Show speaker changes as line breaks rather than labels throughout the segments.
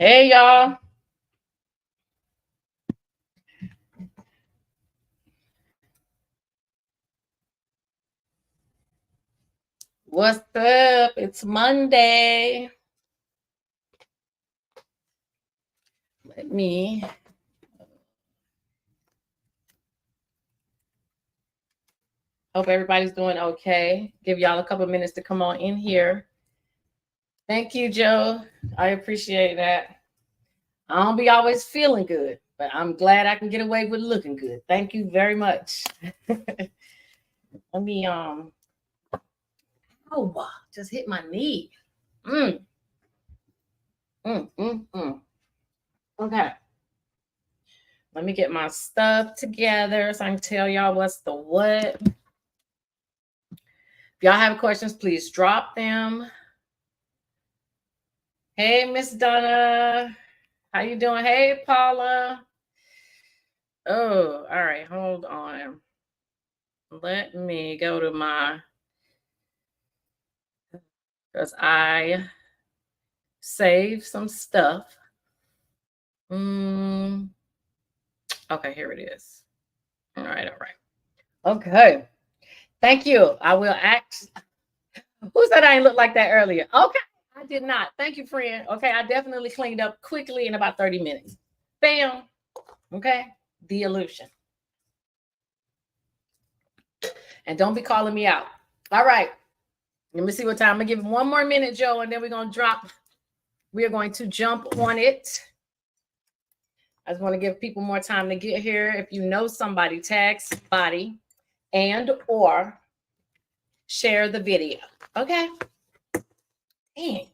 Hey, y'all. What's up? It's Monday. Let me hope everybody's doing okay. Give y'all a couple minutes to come on in here. Thank you, Joe. I appreciate that. I don't be always feeling good, but I'm glad I can get away with looking good. Thank you very much. Let me oh, just hit my knee. Mm. Okay. Let me get my stuff together so I can tell y'all what's the what. If y'all have questions, please drop them. Hey, Miss Donna. How you doing? Hey, Paula. Oh, all right. Hold on. Let me go to my, because I saved some stuff. Okay, here it is. All right. Okay. Thank you. I will act. Who said I didn't look like that earlier? Okay. I did not. Thank you, friend. Okay. I definitely cleaned up quickly in about 30 minutes. Bam. Okay. The illusion. And don't be calling me out. All right. Let me see what time. I'm going to give it one more minute, Joe, and then we're going to drop. We are going to jump on it. I just want to give people more time to get here. If you know somebody, tag somebody and or share the video. Okay. Dang. I'm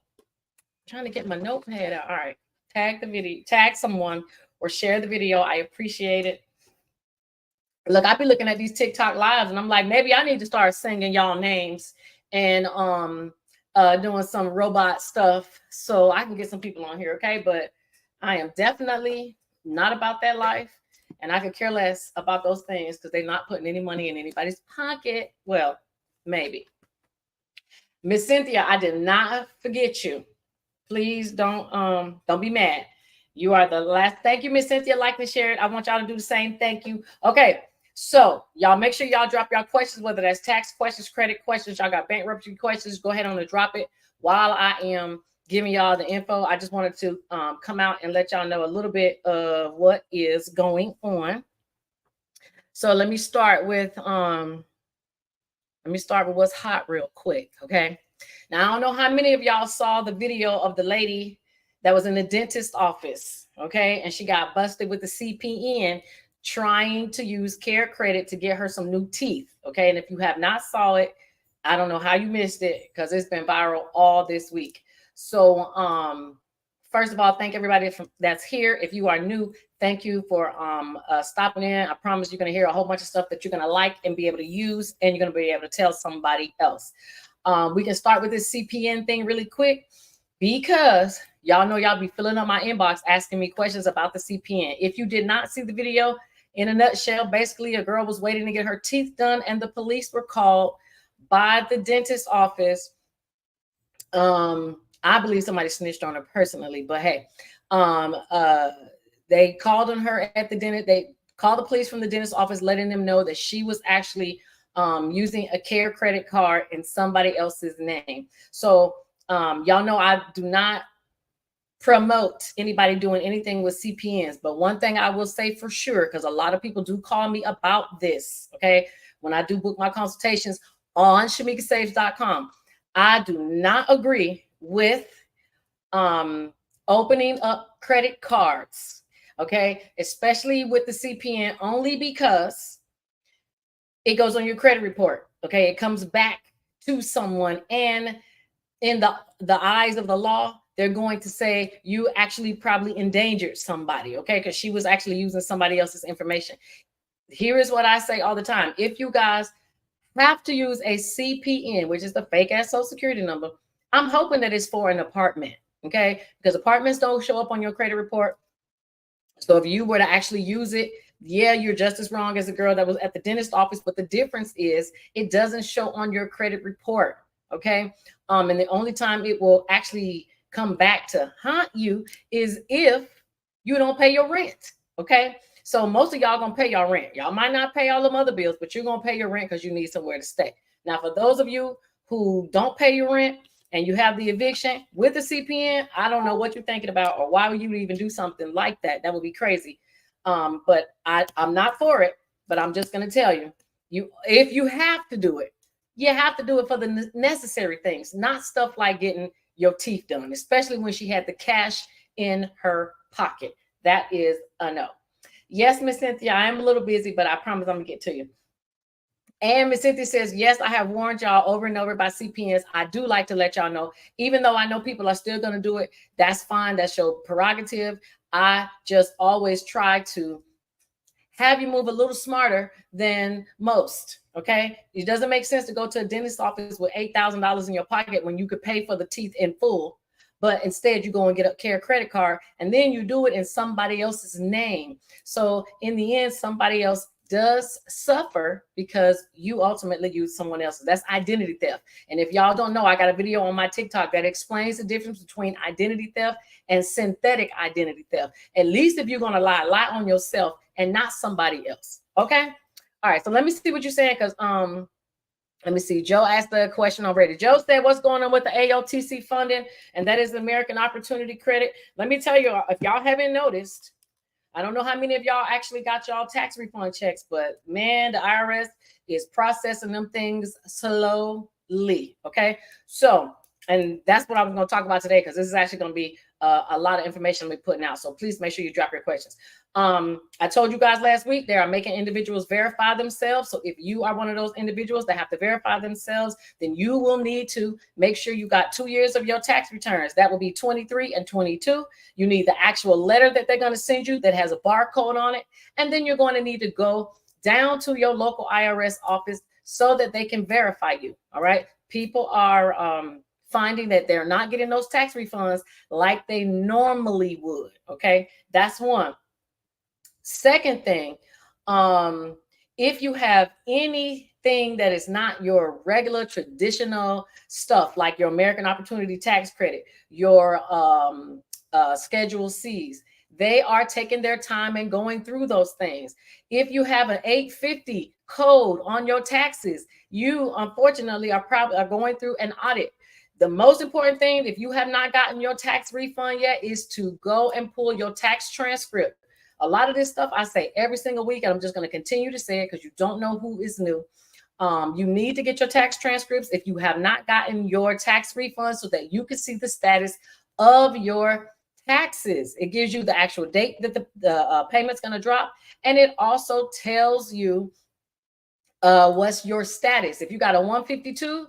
trying to get my notepad out. All right. Tag the video. Tag someone or share the video. I appreciate it. Look, I be looking at these TikTok lives and I'm like, maybe I need to start singing y'all names and doing some robot stuff so I can get some people on here, okay? But I am definitely not about that life, and I could care less about those things because they're not putting any money in anybody's pocket. Well, maybe. Miss Cynthia, I did not forget you. Please don't be mad. You are the last. Thank you, Miss Cynthia. Like and share it. I want y'all to do the same. Thank you. Okay. So y'all make sure y'all drop y'all questions, whether that's tax questions, credit questions, y'all got bankruptcy questions, go ahead on and drop it while I am giving y'all the info. I just wanted to come out and let y'all know a little bit of what is going on. So let me start with what's hot real quick. Okay. Now I don't know how many of y'all saw the video of the lady that was in the dentist office. Okay. And she got busted with the CPN trying to use care credit to get her some new teeth. Okay. And if you have not saw it, I don't know how you missed it because it's been viral all this week. So first of all, thank everybody that's here. If you are new, thank you for stopping in. I promise you're going to hear a whole bunch of stuff that you're going to like and be able to use, and you're going to be able to tell somebody else. We can start with this CPN thing really quick because y'all know y'all be filling up my inbox asking me questions about the CPN. If you did not see the video, in a nutshell, basically a girl was waiting to get her teeth done and the police were called by the dentist office. I believe somebody snitched on her personally, but hey, they called on her at the dentist. They called the police from the dentist office, letting them know that she was actually using a care credit card in somebody else's name. So y'all know I do not promote anybody doing anything with CPNs, but one thing I will say for sure, because a lot of people do call me about this, okay, when I do book my consultations on shamikasaves.com, I do not agree with opening up credit cards, okay, especially with the CPN, only because it goes on your credit report, okay? It comes back to someone, and in the eyes of the law, they're going to say you actually probably endangered somebody, okay? Because she was actually using somebody else's information. Here is what I say all the time. If you guys have to use a CPN, which is the fake ass social security number, I'm hoping that it's for an apartment, okay? Because apartments don't show up on your credit report. So if you were to actually use it, yeah, you're just as wrong as the girl that was at the dentist office. But the difference is it doesn't show on your credit report, okay? And the only time it will actually come back to haunt you is if you don't pay your rent. Okay. So most of y'all gonna pay y'all rent. Y'all might not pay all them other bills, but you're gonna pay your rent because you need somewhere to stay. Now, for those of you who don't pay your rent and you have the eviction with the CPN, I don't know what you're thinking about or why would you even do something like that. That would be crazy. But I'm not for it. But I'm just gonna tell you, if you have to do it, you have to do it for the necessary things, not stuff like getting your teeth done, especially when she had the cash in her pocket. That is a no. Yes, Miss Cynthia, I am a little busy, but I promise I'm gonna get to you. And Miss Cynthia says, yes, I have warned y'all over and over about CPNs. I do like to let y'all know, even though I know people are still gonna do it, that's fine. That's your prerogative. I just always try to have you move a little smarter than most. Okay. It doesn't make sense to go to a dentist's office with $8,000 in your pocket when you could pay for the teeth in full. But instead, you go and get a care credit card and then you do it in somebody else's name. So in the end, somebody else does suffer because you ultimately use someone else's. That's identity theft. And if y'all don't know, I got a video on my TikTok that explains the difference between identity theft and synthetic identity theft. At least if you're going to lie on yourself and not somebody else. Okay. All right. So let me see what you're saying. Cause, let me see. Joe asked the question already. Joe said, what's going on with the AOTC funding? And that is the American Opportunity Credit. Let me tell you, if y'all haven't noticed, I don't know how many of y'all actually got y'all tax refund checks, but man, the IRS is processing them things slowly. Okay. So, and that's what I was going to talk about today, because this is actually going to be a lot of information we're putting out. So please make sure you drop your questions. I told you guys last week, they are making individuals verify themselves. So if you are one of those individuals that have to verify themselves, then you will need to make sure you got 2 years of your tax returns. That will be 23 and 22. You need the actual letter that they're going to send you that has a barcode on it. And then you're going to need to go down to your local IRS office so that they can verify you. All right. People are finding that they're not getting those tax refunds like they normally would. Okay. That's one. Second thing, if you have anything that is not your regular traditional stuff, like your American Opportunity Tax Credit, your Schedule C's, they are taking their time and going through those things. If you have an 850 code on your taxes, you unfortunately are going through an audit. The most important thing, if you have not gotten your tax refund yet, is to go and pull your tax transcript. A lot of this stuff I say every single week, and I'm just going to continue to say it because you don't know who is new. You need to get your tax transcripts if you have not gotten your tax refund so that you can see the status of your taxes. It gives you the actual date that the payment's going to drop. And it also tells you what's your status. If you got a 152,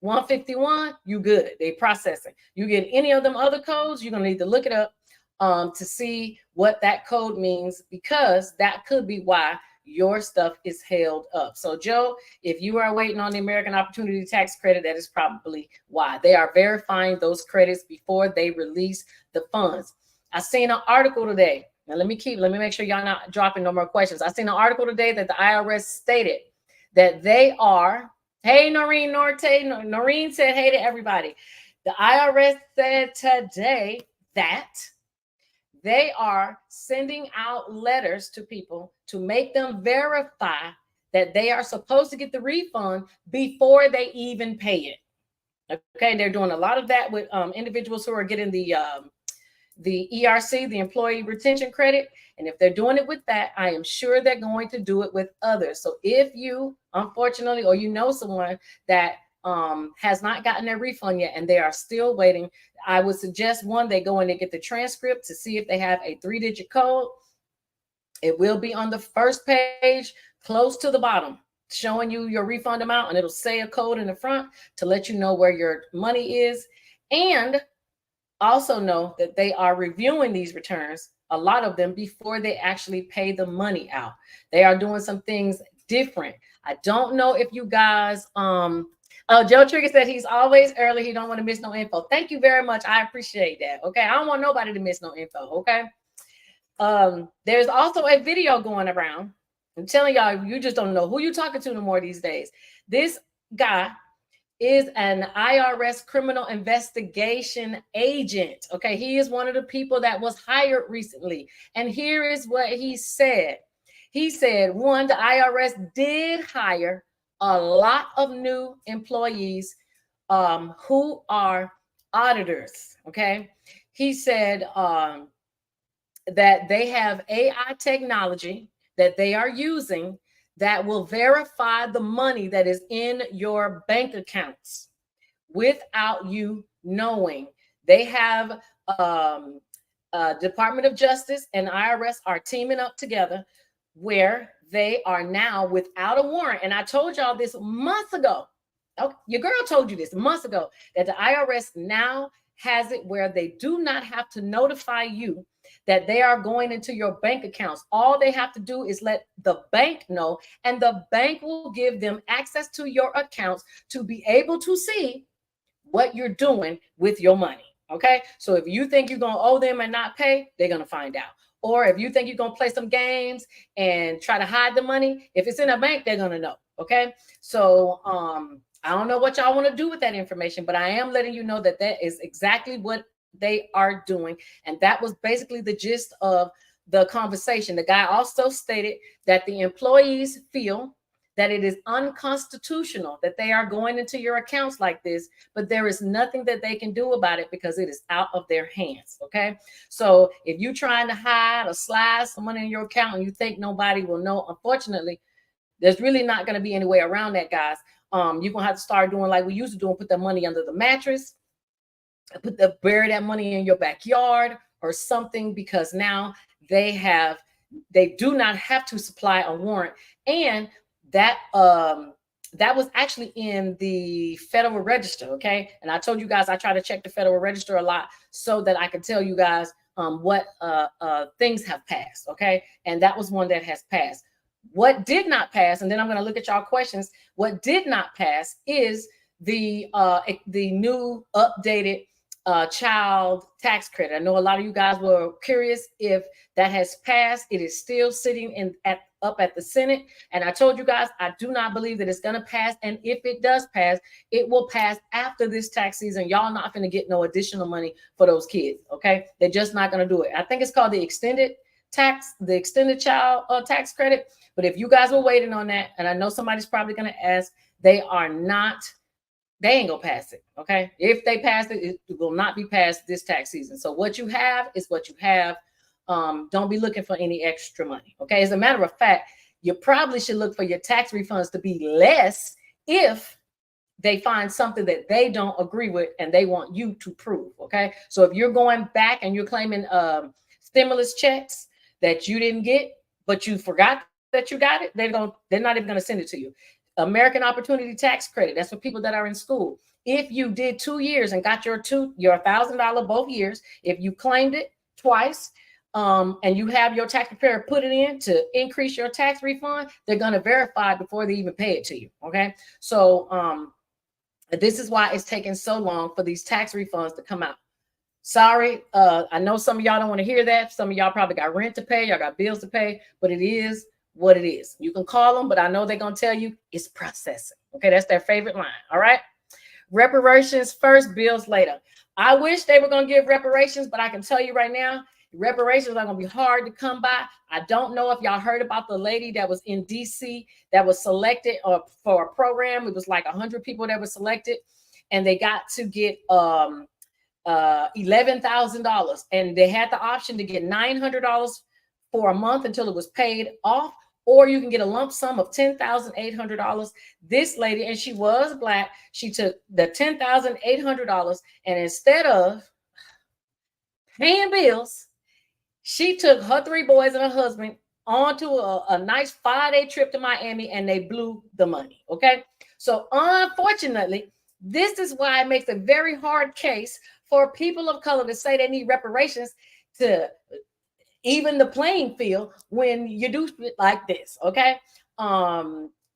151, you good. They processing. You get any of them other codes, you're going to need to look it up to see what that code means, because that could be why your stuff is held up. So Joe, if you are waiting on the American Opportunity Tax Credit, that is probably why. They are verifying those credits before they release the funds. I seen an article today. Now let me make sure y'all not dropping no more questions. I seen an article today that the IRS stated that they are, hey, Noreen Norte, Noreen said hey to everybody. The IRS said today that they are sending out letters to people to make them verify that they are supposed to get the refund before they even pay it. Okay, they're doing a lot of that with individuals who are getting the ERC, the Employee Retention Credit. And if they're doing it with that, I am sure they're going to do it with others. So if you, unfortunately, or you know someone that has not gotten their refund yet and they are still waiting, I would suggest one, they go in and get the transcript to see if they have a 3-digit code. It will be on the first page, close to the bottom, showing you your refund amount, and it'll say a code in the front to let you know where your money is. And also know that they are reviewing these returns, a lot of them, before they actually pay the money out. They are doing some things different. I don't know if you guys, Joe Trigger said he's always early. He don't want to miss no info. Thank you very much. I appreciate that. Okay. I don't want nobody to miss no info. Okay. There's also a video going around. I'm telling y'all, you just don't know who you're talking to no more these days. This guy is an IRS criminal investigation agent. Okay, he is one of the people that was hired recently. And here is what he said. He said, one, the IRS did hire a lot of new employees who are auditors. Okay, he said that they have AI technology that they are using that will verify the money that is in your bank accounts without you knowing. They have Department of Justice and IRS are teaming up together where they are now without a warrant. And I told y'all this months ago. Oh, your girl told you this months ago that the IRS now has it where they do not have to notify you that they are going into your bank accounts. All they have to do is let the bank know, and the bank will give them access to your accounts to be able to see what you're doing with your money. Okay, so if you think you're going to owe them and not pay, they're going to find out. Or if you think you're going to play some games and try to hide the money, if it's in a bank, they're going to know. Okay, so I don't know what y'all want to do with that information, but I am letting you know that that is exactly what they are doing. And that was basically the gist of the conversation. The guy also stated that the employees feel that it is unconstitutional that they are going into your accounts like this, but there is nothing that they can do about it because it is out of their hands. Okay, so if you're trying to hide or slide someone in your account and you think nobody will know, unfortunately, there's really not going to be any way around that, guys. You're gonna have to start doing like we used to do and put the money under the mattress, bury that money in your backyard or something, because now they do not have to supply a warrant. And that was actually in the Federal Register. Okay, and I told you guys I try to check the Federal Register a lot so that I can tell you guys what things have passed. Okay, and that was one that has passed. What did not pass, and then I'm going to look at y'all questions. What did not pass is the new updated child tax credit. I know a lot of you guys were curious if that has passed. It is still sitting up at the Senate, and I told you guys I do not believe that it's going to pass. And if it does pass, it will pass after this tax season. Y'all not going to get no additional money for those kids. Okay, they're just not going to do it. I think it's called the extended child tax credit. But if you guys were waiting on that, and I know somebody's probably going to ask, they ain't gonna pass it. Okay, if they pass it, it will not be passed this tax season. So what you have is what you have. Don't be looking for any extra money. Okay, as a matter of fact, you probably should look for your tax refunds to be less if they find something that they don't agree with and they want you to prove. Okay, so if you're going back and you're claiming stimulus checks that you didn't get, but you forgot that you got it, they're not even going to send it to you. American Opportunity Tax Credit, that's for people that are in school. If you did 2 years and got your $1,000 both years, if you claimed it twice, and you have your tax preparer put it in to increase your tax refund, they're going to verify before they even pay it to you. Okay, so this is why it's taking so long for these tax refunds to come out. Sorry, I know some of y'all don't want to hear that. Some of y'all probably got rent to pay, y'all got bills to pay, but it is what it is. You can call them, but I know they're going to tell you it's processing. Okay, that's their favorite line. All right, reparations first, bills later. I wish they were going to give reparations, but I can tell you right now, reparations are going to be hard to come by. I don't know if y'all heard about the lady that was in DC that was selected for a program. It was like 100 people that were selected, and they got to get $11,000, and they had the option to get $900 for a month until it was paid off, or you can get a lump sum of $10,800. This lady, and she was Black, she took the $10,800, and instead of paying bills, she took her 3 boys and her husband onto a nice 5-day trip to Miami, and they blew the money. Okay, so unfortunately, this is why it makes a very hard case for people of color to say they need reparations to even the playing field when you do like this. Okay,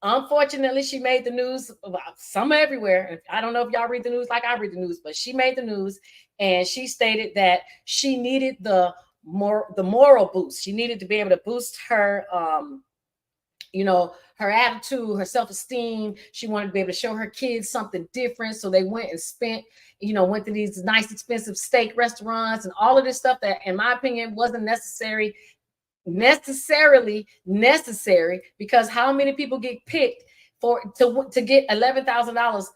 unfortunately, she made the news some everywhere. I don't know if y'all read the news like I read the news, but she made the news, and she stated that she needed the moral boost. She needed to be able to boost her you know, her attitude, her self-esteem. She wanted to be able to show her kids something different. So they went and spent, you know, went to these nice, expensive steak restaurants and all of this stuff that, in my opinion, wasn't necessarily necessary, because how many people get picked to get $11,000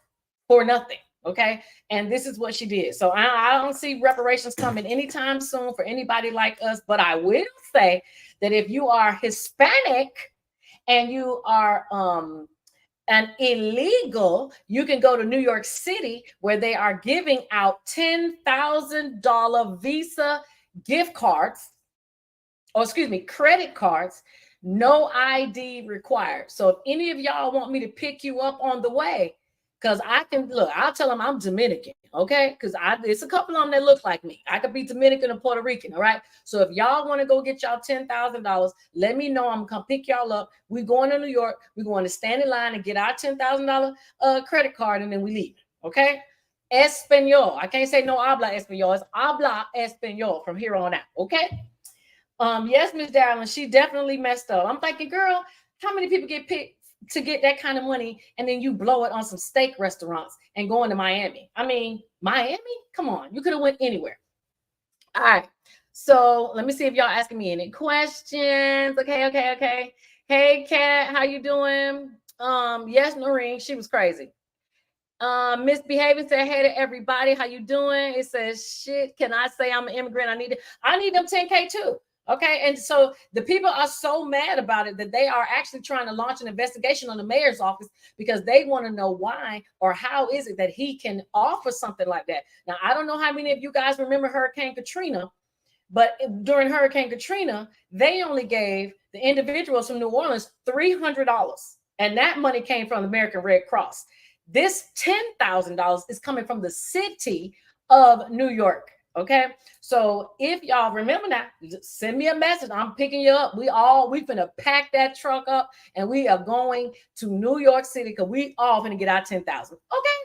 for nothing? Okay. And this is what she did. So I don't see reparations coming anytime soon for anybody like us. But I will say that if you are Hispanic and you are an illegal, you can go to New York City, where they are giving out $10,000 Visa gift cards, or excuse me, credit cards, no ID required. So if any of y'all want me to pick you up on the way, because I can look, I'll tell them I'm Dominican, okay? Because it's a couple of them that look like me. I could be Dominican or Puerto Rican, all right? So if y'all want to go get y'all $10,000, let me know. I'm gonna come pick y'all up. We're going to New York. We're going to stand in line and get our $10,000 credit card, and then we leave, okay? Espanol. I can't say no habla Espanol. It's habla Espanol from here on out, okay? Yes, Miss Darling, she definitely messed up. I'm thinking, girl, how many people get picked to get that kind of money, and then you blow it on some steak restaurants and going to Miami? I mean, Miami? Come on, you could have went anywhere. All right. So let me see if y'all asking me any questions. Okay. Hey, Kat, how you doing? Yes, Noreen, she was crazy. Misbehaving said, hey to everybody, how you doing? It says, shit, can I say I'm an immigrant? I need them 10K too. Okay. And so the people are so mad about it that they are actually trying to launch an investigation on the mayor's office, because they want to know why or how is it that he can offer something like that. Now, I don't know how many of you guys remember Hurricane Katrina, but during Hurricane Katrina, they only gave the individuals from New Orleans $300. And that money came from the American Red Cross. This $10,000 is coming from the city of New York. Okay. So if y'all remember that, send me a message. I'm picking you up. We finna pack that truck up and we are going to New York City, because we all finna get our 10,000. Okay.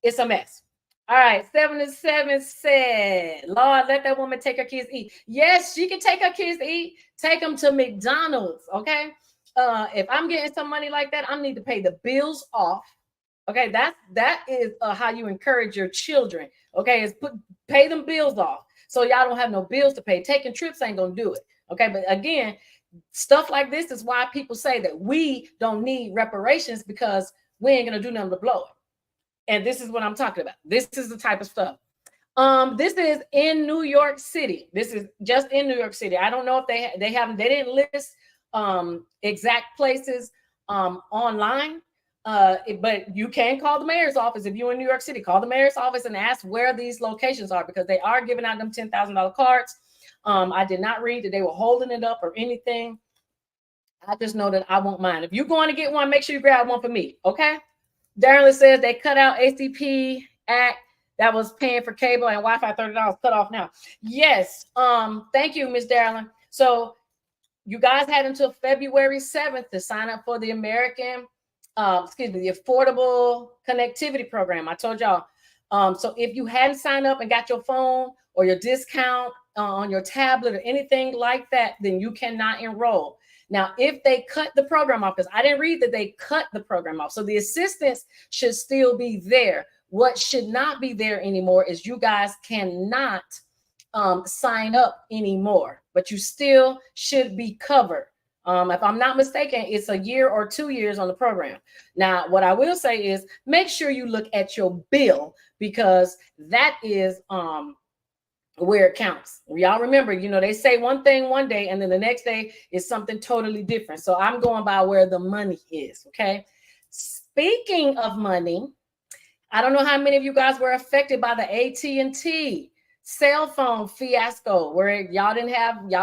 It's a mess. All right. 77 said, Lord, let that woman take her kids to eat. Yes, she can take her kids to eat. Take them to McDonald's. Okay. If I'm getting some money like that, I need to pay the bills off. Okay, that is how you encourage your children. Okay, is pay them bills off, so y'all don't have no bills to pay. Taking trips ain't gonna do it. Okay, but again, stuff like this is why people say that we don't need reparations, because we ain't gonna do nothing to blow it. And this is what I'm talking about. This is the type of stuff. This is in New York City. This is just in New York City. I don't know if they didn't list exact places online. But you can call the mayor's office. If you're in New York City, call the mayor's office and ask where these locations are, because they are giving out them $10,000 cards. I did not read that they were holding it up or anything. I just know that I won't mind. If you're going to get one, make sure you grab one for me. Okay. Darren says they cut out ACP Act that was paying for cable and Wi-Fi, $30 cut off now. Yes. Thank you, Miss Darren. So you guys had until February 7th to sign up for the the Affordable Connectivity Program. I told y'all. So if you hadn't signed up and got your phone or your discount on your tablet or anything like that, then you cannot enroll. Now, if they cut the program off, because I didn't read that they cut the program off, so the assistance should still be there. What should not be there anymore is you guys cannot sign up anymore, but you still should be covered. If I'm not mistaken, it's a year or 2 years on the program. Now, what I will say is make sure you look at your bill, because that is where it counts. Y'all remember, they say one thing one day and then the next day is something totally different. So I'm going by where the money is. Okay. Speaking of money, I don't know how many of you guys were affected by the AT&T cell phone fiasco, where y'all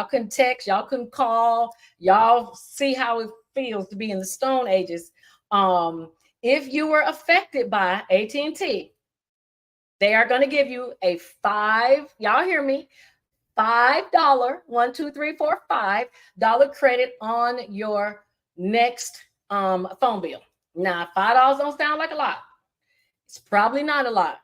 couldn't text, y'all couldn't call, y'all see how it feels to be in the Stone Ages. If you were affected by AT&T, they are going to give you a y'all hear me, $5, $5 credit on your next phone bill. Now, $5 don't sound like a lot. It's probably not a lot.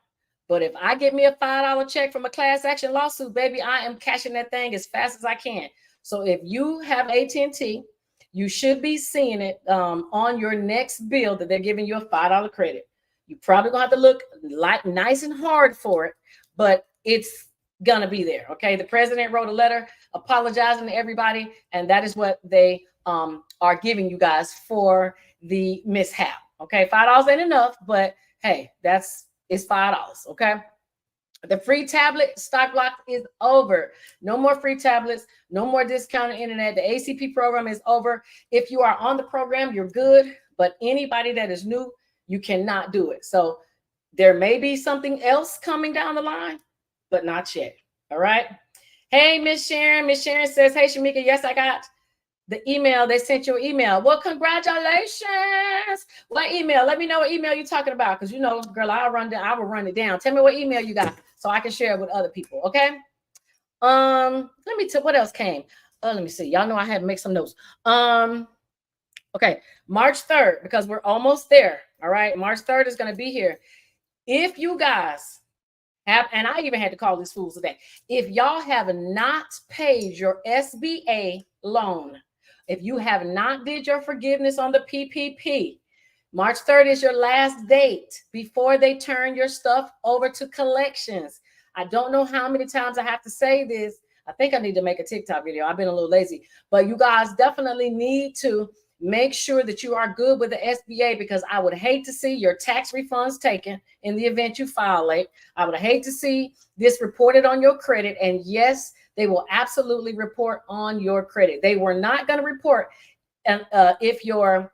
But if I get me a $5 check from a class action lawsuit, baby, I am cashing that thing as fast as I can. So if you have AT&T You should be seeing it on your next bill that they're giving you a $5 credit. You probably gonna have to look like nice and hard for it, but it's gonna be there. Okay. The president wrote a letter apologizing to everybody, and that is what they are giving you guys for the mishap. Okay, $5 ain't enough, but hey, it's $5. Okay. The free tablet stock block is over. No more free tablets, no more discounted internet. The ACP program is over. If you are on the program, you're good, but anybody that is new, you cannot do it. So there may be something else coming down the line, but not yet. All right. Hey, Miss Sharon. Miss Sharon says, hey, Shamika, yes, I got the email. They sent you an email. Well, congratulations. What email? Let me know what email you're talking about. Because, you know, girl, I will run it down. Tell me what email you got so I can share it with other people. Okay. Let me tell what else came. Let me see. Y'all know I had to make some notes. Okay. March 3rd, because we're almost there. All right. March 3rd is going to be here. If you guys have, and I even had to call these fools today. If y'all have not paid your SBA loan, if you have not did your forgiveness on the PPP, March 3rd is your last date before they turn your stuff over to collections. I don't know how many times I have to say this. I think I need to make a TikTok video. I've been a little lazy, but you guys definitely need to make sure that you are good with the SBA, because I would hate to see your tax refunds taken in the event you file late. I would hate to see this reported on your credit. And yes, they will absolutely report on your credit. They were not going to report if your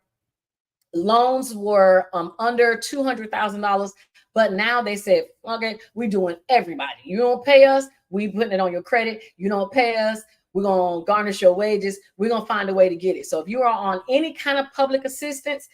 loans were under $200,000, but now they said, okay, we're doing everybody. You don't pay us, we putting it on your credit. You don't pay us, we're going to garnish your wages. We're going to find a way to get it. So if you are on any kind of public assistance,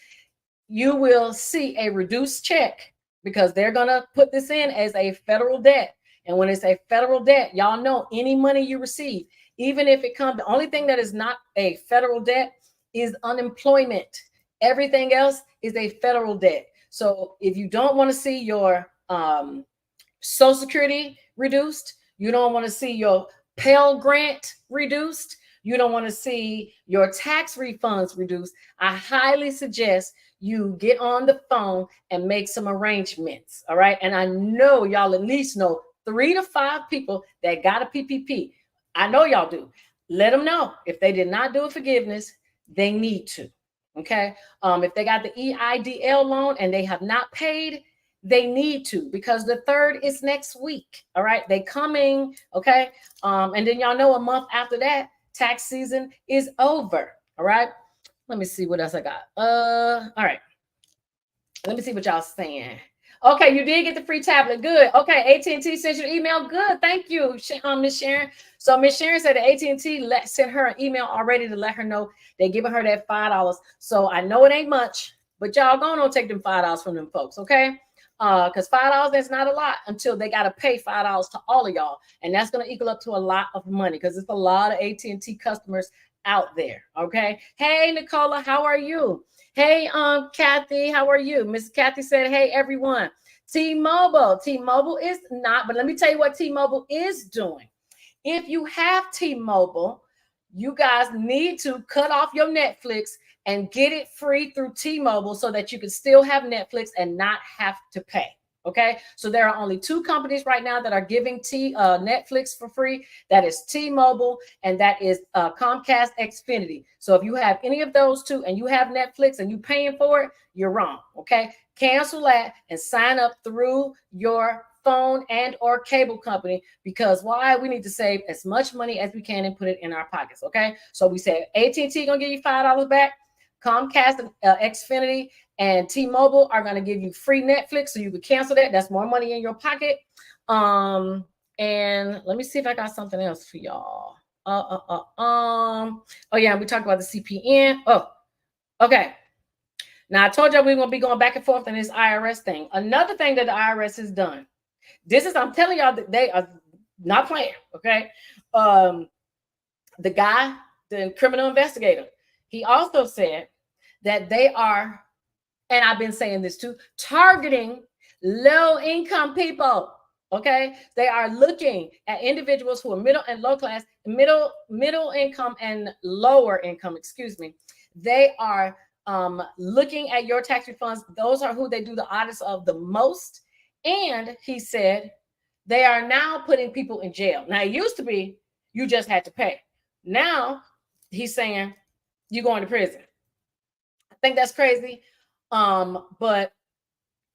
you will see a reduced check, because they're going to put this in as a federal debt. And when it's a federal debt, y'all know any money you receive, even if it comes, the only thing that is not a federal debt is unemployment. Everything else is a federal debt. So if you don't want to see your Social Security reduced, you don't want to see your Pell Grant reduced, you don't want to see your tax refunds reduced, I highly suggest you get on the phone and make some arrangements. All right. And I know y'all at least know 3 to 5 people that got a PPP. I know y'all do. Let them know if they did not do a forgiveness, they need to. Okay. If they got the EIDL loan and they have not paid, they need to, because the 3rd is next week. All right. They coming. Okay. And then y'all know a month after that, tax season is over. All right. Let me see what else I got. All right. Let me see what y'all saying. Okay, you did get the free tablet. Good. Okay, AT&T sent you an email. Good. Thank you, Miss Sharon. So Miss Sharon said that AT&T sent her an email already to let her know they're giving her that $5. So I know it ain't much, but y'all gonna take them $5 from them folks, okay? Because $5, that's not a lot until they got to pay $5 to all of y'all. And that's going to equal up to a lot of money, because it's a lot of AT&T customers out there, okay? Hey, Nicola, how are you? Hey, Kathy, how are you? Miss Kathy said, hey, everyone. T-Mobile is not, but let me tell you what T-Mobile is doing. If you have T-Mobile, you guys need to cut off your Netflix and get it free through T-Mobile so that you can still have Netflix and not have to pay. Okay, so there are only 2 companies right now that are giving Netflix for free. That is T-Mobile and that is Comcast Xfinity. So if you have any of those 2 and you have Netflix and you're paying for it, you're wrong. Okay, cancel that and sign up through your phone and or cable company, because why? We need to save as much money as we can and put it in our pockets. Okay, so we said AT&T gonna give you $5 back. Comcast, Xfinity, and T-Mobile are going to give you free Netflix, so you can cancel that. That's more money in your pocket. And let me see if I got something else for y'all. Oh yeah, we talked about the CPN. Oh, okay. Now I told y'all we we're going to be going back and forth on this IRS thing. Another thing that the IRS has done. This is, I'm telling y'all that they are not playing. Okay. The guy, the criminal investigator, he also said that they are, and I've been saying this too, targeting low-income people. Okay, they are looking at individuals who are middle and low class, middle income and lower income, excuse me. They are looking at your tax refunds. Those are who they do the audits of the most. And he said they are now putting people in jail. Now, it used to be you just had to pay. Now he's saying you're going to prison. I think that's crazy. But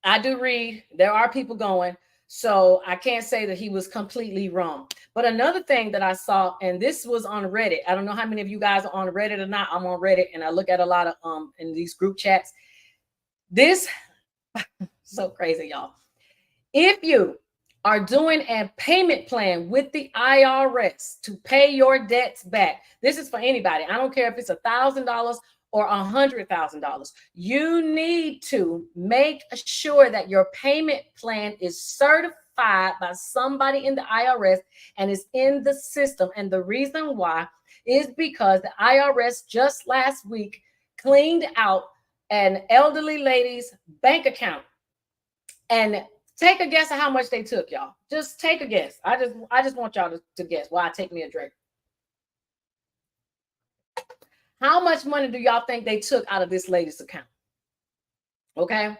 I do read, there are people going. So I can't say that he was completely wrong. But another thing that I saw, and this was on Reddit. I don't know how many of you guys are on Reddit or not. I'm on Reddit and I look at a lot of in these group chats. This so crazy, y'all. If you are doing a payment plan with the IRS to pay your debts back, this is for anybody. I don't care if it's $1,000 or $100,000. You need to make sure that your payment plan is certified by somebody in the IRS and is in the system. And the reason why is because the IRS just last week cleaned out an elderly lady's bank account. And take a guess at how much they took, y'all. Just take a guess. I just want y'all to guess. Why? Take me a drink. How much money do y'all think they took out of this lady's account? Okay.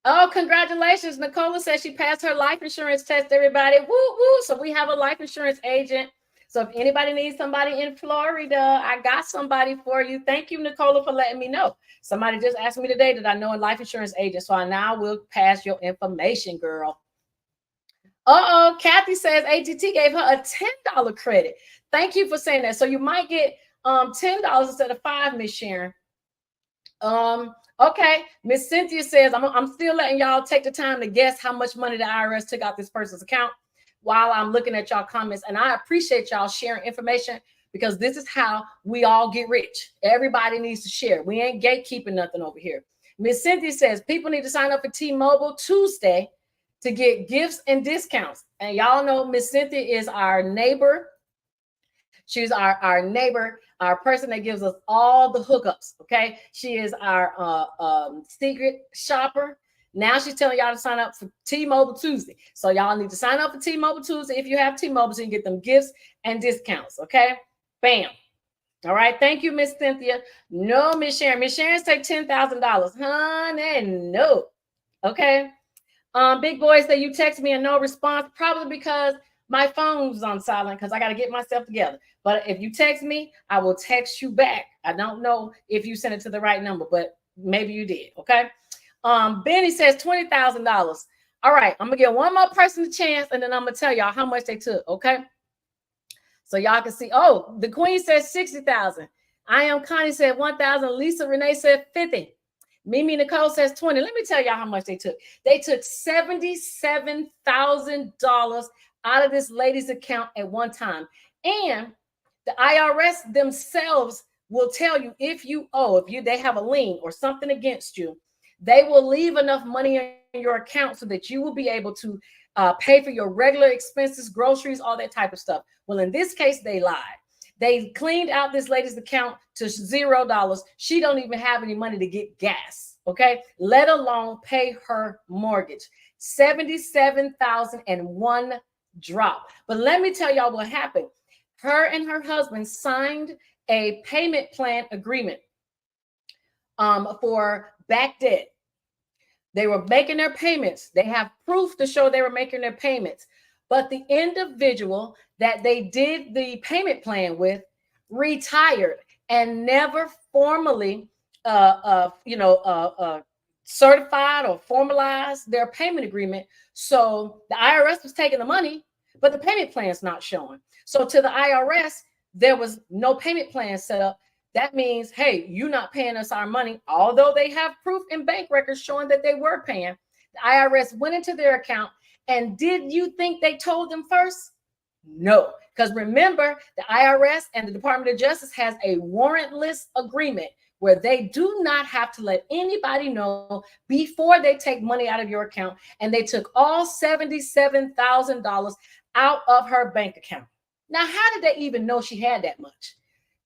Oh, congratulations. Nicola says she passed her life insurance test, everybody. Woo, woo. So we have a life insurance agent. So if anybody needs somebody in Florida, I got somebody for you. Thank you, Nicola, for letting me know. Somebody just asked me today that I know a life insurance agent. So I now will pass your information, girl. Uh-oh, Kathy says AT&T gave her a $10 credit. Thank you for saying that. So you might get $10 instead of $5, Miss Sharon. Okay, Miss Cynthia says, I'm still letting y'all take the time to guess how much money the IRS took out this person's account while I'm looking at y'all comments. And I appreciate y'all sharing information because this is how we all get rich. Everybody needs to share. We ain't gatekeeping nothing over here. Miss Cynthia says people need to sign up for T-Mobile Tuesday to get gifts and discounts. And y'all know Miss Cynthia is our neighbor. She's our neighbor, our person that gives us all the hookups, okay? She is our secret shopper. Now she's telling y'all to sign up for T-Mobile Tuesday. So y'all need to sign up for T-Mobile Tuesday if you have T-Mobile so you can get them gifts and discounts, okay? Bam. All right, thank you, Miss Cynthia. No, Miss Sharon. Miss Sharon's take $10,000. Honey, no. Okay. Big boy said you text me and no response, probably because my phone's on silent because I got to get myself together. But if you text me, I will text you back. I don't know if you sent it to the right number, but maybe you did. Okay. Benny says $20,000. All right, I'm gonna give one more person a chance, and then I'm gonna tell y'all how much they took. Okay. So y'all can see. Oh, the Queen says 60,000. I am Connie said 1,000. Lisa Renee said 50. Mimi Nicole says 20. Let me tell y'all how much they took. They took $77,000 out of this lady's account at one time. And the IRS themselves will tell you if you owe, they have a lien or something against you, they will leave enough money in your account so that you will be able to pay for your regular expenses, groceries, all that type of stuff. Well, in this case, they lied. They cleaned out this lady's account to $0. She don't even have any money to get gas, okay? Let alone pay her mortgage. $77,000 and one drop. But let me tell y'all what happened. Her and her husband signed a payment plan agreement for back debt. They were making their payments. They have proof to show they were making their payments. But the individual that they did the payment plan with retired and never formally, certified or formalized their payment agreement. So the IRS was taking the money, but the payment plan is not showing. So to the IRS, there was no payment plan set up. That means, hey, you're not paying us our money, although they have proof in bank records showing that they were paying. The IRS went into their account. And did you think they told them first? No, because remember, the IRS and the Department of Justice has a warrantless agreement where they do not have to let anybody know before they take money out of your account. And they took all $77,000 out of her bank account. Now, how did they even know she had that much?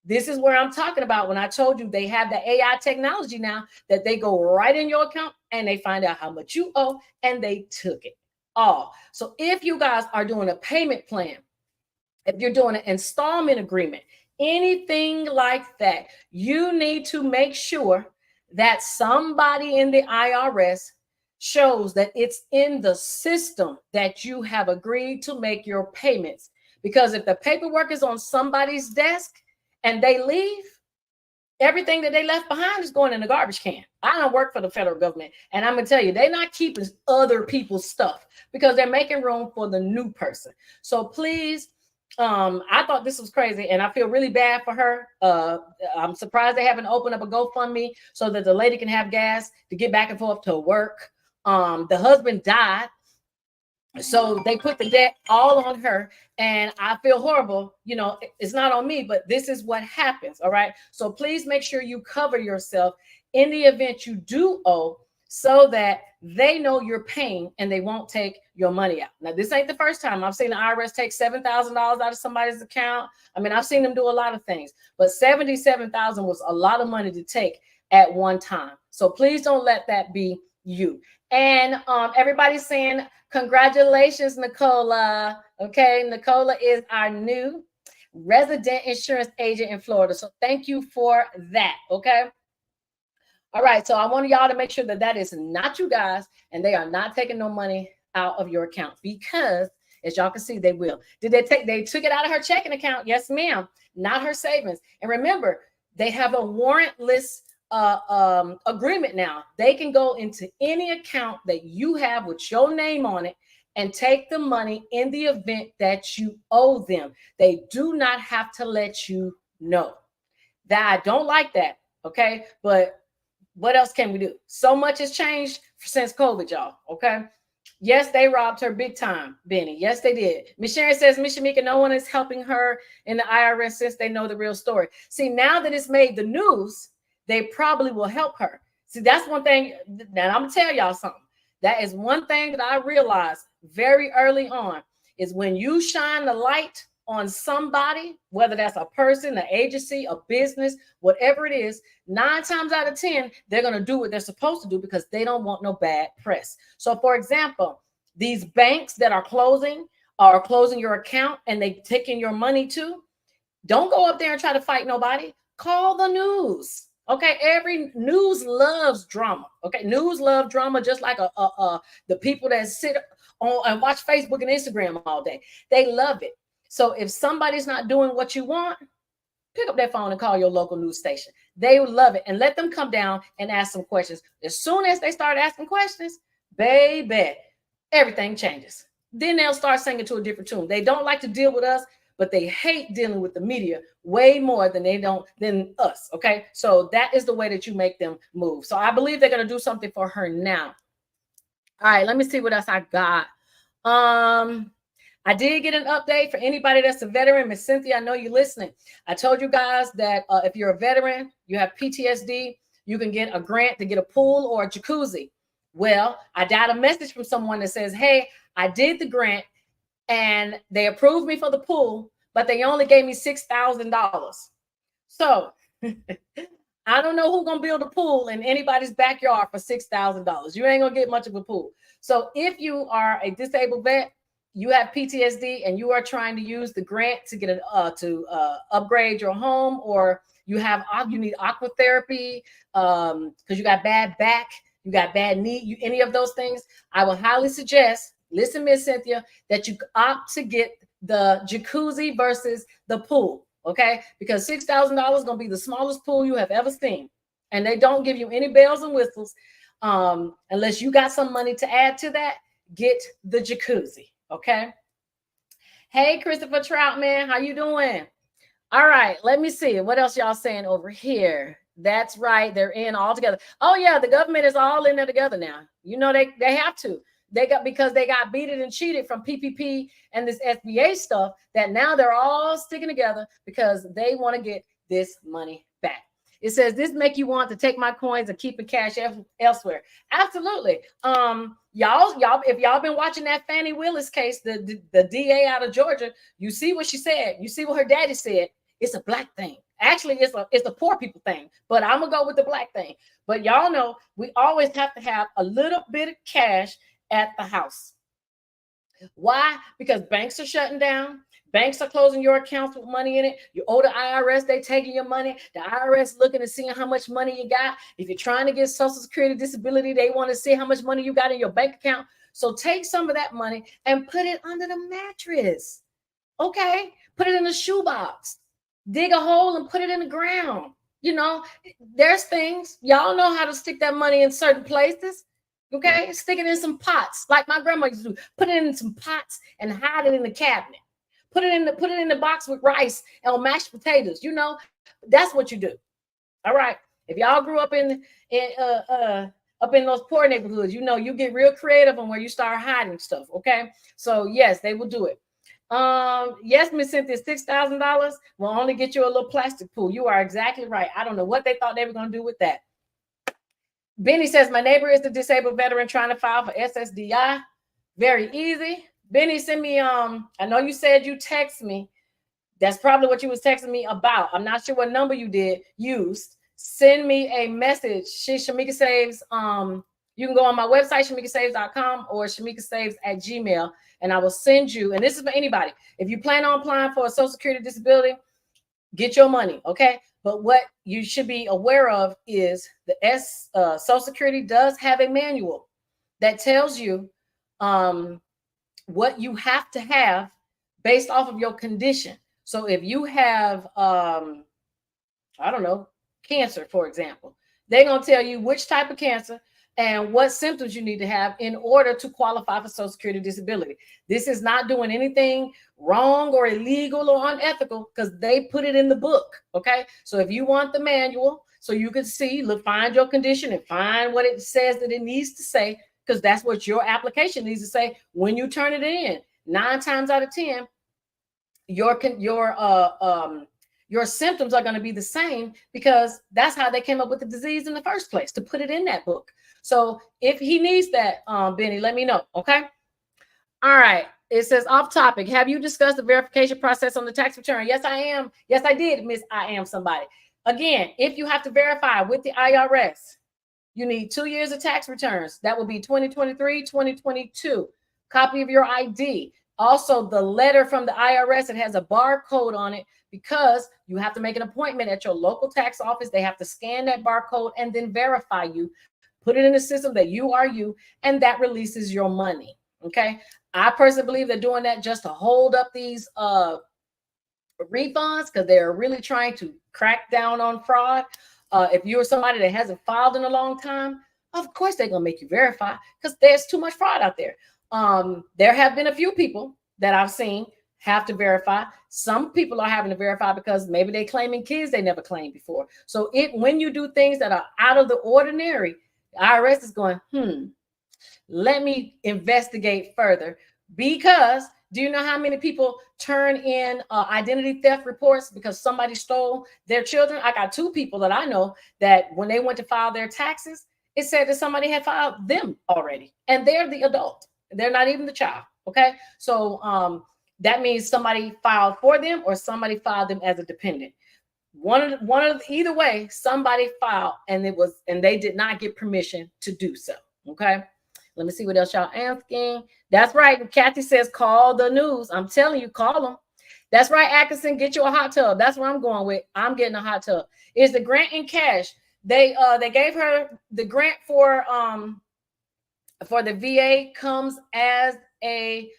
This is where I'm talking about when I told you they have the AI technology now that they go right in your account and they find out how much you owe, and they took it all. So if you guys are doing a payment plan, if you're doing an installment agreement, anything like that, you need to make sure that somebody in the IRS shows that it's in the system that you have agreed to make your payments. Because if the paperwork is on somebody's desk and they leave, everything that they left behind is going in the garbage can. I don't work for the federal government, and I'm gonna tell you, they're not keeping other people's stuff because they're making room for the new person. So please, I thought this was crazy, and I feel really bad for her. I'm surprised they haven't opened up a GoFundMe so that the lady can have gas to get back and forth to work. The husband died, so they put the debt all on her, and I feel horrible. You know, it's not on me, but this is what happens. All right. So please make sure you cover yourself in the event you do owe, so that they know you're paying and they won't take your money out. Now, this ain't the first time I've seen the IRS take $7,000 out of somebody's account. I mean, I've seen them do a lot of things, but $77,000 was a lot of money to take at one time. So please don't let that be you. And everybody's saying, congratulations, Nicola. Okay, Nicola is our new resident insurance agent in Florida. So thank you for that. Okay. All right. So I want y'all to make sure that that is not you guys, and they are not taking no money out of your account, because as y'all can see, they will. They took it out of her checking account? Yes, ma'am. Not her savings. And remember, they have a warrantless agreement now. They can go into any account that you have with your name on it and take the money in the event that you owe them. They do not have to let you know. That I don't like that. Okay. But what else can we do? So much has changed since COVID, y'all. Okay. Yes, they robbed her big time, Benny. Yes, they did. Miss Sharon says, Miss Shamika, no one is helping her in the IRS since they know the real story. See, now that it's made the news, they probably will help her. See, that's one thing that I'm gonna tell y'all something. That is one thing that I realized very early on, is when you shine the light on somebody, whether that's a person, an agency, a business, whatever it is, 9 times out of 10, they're going to do what they're supposed to do because they don't want no bad press. So for example, these banks that are closing your account and they taking your money too, don't go up there and try to fight nobody. Call the news. Okay, every news loves drama. Okay, news love drama, just like the people that sit on and watch Facebook and Instagram all day. They love it. So if somebody's not doing what you want, pick up that phone and call your local news station. They would love it, and let them come down and ask some questions. As soon as they start asking questions, baby, everything changes. Then they'll start singing to a different tune. They don't like to deal with us, but they hate dealing with the media way more than us. Okay. So that is the way that you make them move. So I believe they're going to do something for her now. All right. Let me see what else I got. I did get an update for anybody that's a veteran. Miss Cynthia, I know you're listening. I told you guys that if you're a veteran, you have PTSD, you can get a grant to get a pool or a jacuzzi. Well, I got a message from someone that says, hey, I did the grant and they approved me for the pool, but they only gave me $6,000. So I don't know who's going to build a pool in anybody's backyard for $6,000. You ain't going to get much of a pool. So if you are a disabled vet, you have PTSD and you are trying to use the grant to get upgrade your home, or you need aqua therapy because you got bad back, you got bad knee, any of those things, I will highly suggest, listen, Miss Cynthia, that you opt to get the jacuzzi versus the pool. Okay, because $6,000 is going to be the smallest pool you have ever seen, and they don't give you any bells and whistles unless you got some money to add to that. Get the jacuzzi. Okay. Hey, Christopher Troutman, how you doing? All right, let me see what else y'all saying over here. That's right, they're in all together. Oh yeah, the government is all in there together now. You know they have to. Because they got beaten and cheated from PPP and this SBA stuff, that now they're all sticking together because they want to get this money back. It says, this make you want to take my coins and keep it cash elsewhere. Absolutely. Y'all, if y'all been watching that Fannie Willis case, the DA out of Georgia, you see what she said. You see what her daddy said. It's a black thing. Actually, it's a poor people thing, but I'm gonna go with the black thing. But y'all know we always have to have a little bit of cash at the house. Why? Because banks are shutting down. Banks are closing your accounts with money in it. You owe the IRS, they taking your money. The IRS looking and seeing how much money you got. If you're trying to get Social Security disability, they want to see how much money you got in your bank account. So take some of that money and put it under the mattress. Okay? Put it in a shoebox. Dig a hole and put it in the ground. You know, there's things, y'all know how to stick that money in certain places. Okay, stick it in some pots, like my grandma used to do. Put it in some pots and hide it in the cabinet. Put it in the box with rice and mashed potatoes. You know, that's what you do. All right. If y'all grew up in those poor neighborhoods, you know, you get real creative on where you start hiding stuff. Okay, so yes, they will do it. Yes, Miss Cynthia, $6,000 will only get you a little plastic pool. You are exactly right. I don't know what they thought they were going to do with that. Benny says, my neighbor is the disabled veteran trying to file for SSDI. Very easy. Benny, send me, I know you said you text me. That's probably what you was texting me about. I'm not sure what number you used. Send me a message. Shamika Saves. You can go on my website, shamikasaves.com or shamikasaves@gmail, and I will send you, and this is for anybody. If you plan on applying for a Social Security disability, get your money, okay? But what you should be aware of is the Social Security does have a manual that tells you what you have to have based off of your condition. So if you have, I don't know, cancer, for example, they're going to tell you which type of cancer and what symptoms you need to have in order to qualify for Social Security disability. This is not doing anything wrong or illegal or unethical because they put it in the book, okay? So if you want the manual so you can see, look, find your condition and find what it says that it needs to say, because that's what your application needs to say when you turn it in. 9 times out of 10, your symptoms are going to be the same because that's how they came up with the disease in the first place, to put it in that book. So if he needs that, Benny, let me know. Okay. All right. It says off topic. Have you discussed the verification process on the tax return? Yes, I am. Yes, I did, Miss I Am Somebody. Again, if you have to verify with the IRS, you need 2 years of tax returns. That will be 2023, 2022. Copy of your ID. Also, the letter from the IRS, it has a barcode on it because you have to make an appointment at your local tax office. They have to scan that barcode and then verify you, put it in the system that you are you, and that releases your money. Okay. I personally believe they're doing that just to hold up these refunds because they're really trying to crack down on fraud. If you're somebody that hasn't filed in a long time, of course they're going to make you verify because there's too much fraud out there. There have been a few people that I've seen have to verify. Some people are having to verify because maybe they're claiming kids they never claimed before. So when you do things that are out of the ordinary, the IRS is going, let me investigate further. Because do you know how many people turn in identity theft reports because somebody stole their children? I got 2 people that I know that when they went to file their taxes, it said that somebody had filed them already, and they're the adult. They're not even the child. Okay. So that means somebody filed for them or somebody filed them as a dependent. Either way, somebody filed and they did not get permission to do so. Okay. Let me see what else y'all asking. That's right. Kathy says, call the news. I'm telling you, call them. That's right, Atkinson, get you a hot tub. That's where I'm going with. I'm getting a hot tub. Is the grant in cash? They gave her the grant for the VA comes as a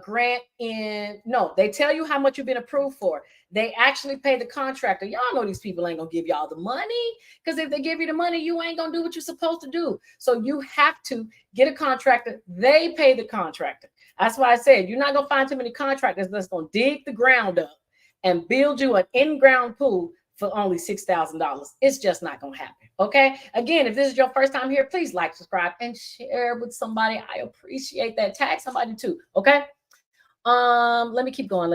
grant in, no, they tell you how much you've been approved for. They actually pay the contractor. Y'all know these people ain't gonna give y'all the money, because if they give you the money, you ain't gonna do what you're supposed to do. So you have to get a contractor. They pay the contractor. That's why I said you're not gonna find too many contractors that's gonna dig the ground up and build you an in-ground pool for only $6,000. It's just not gonna happen. Okay. Again, if this is your first time here, please like, subscribe, and share with somebody. I appreciate that. Tag somebody too. Okay. Let me keep going.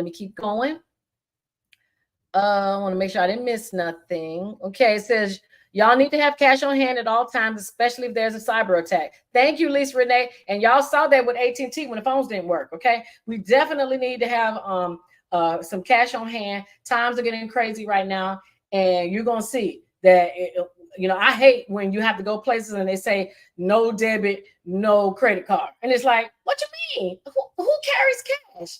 I want to make sure I didn't miss nothing. Okay, it says y'all need to have cash on hand at all times, especially if there's a cyber attack. Thank you, Lisa Renee. And y'all saw that with AT&T when the phones didn't work. Okay, we definitely need to have some cash on hand. Times are getting crazy right now, and you're gonna see that. I hate when you have to go places and they say no debit, no credit card, and it's like, what you mean? Who carries cash?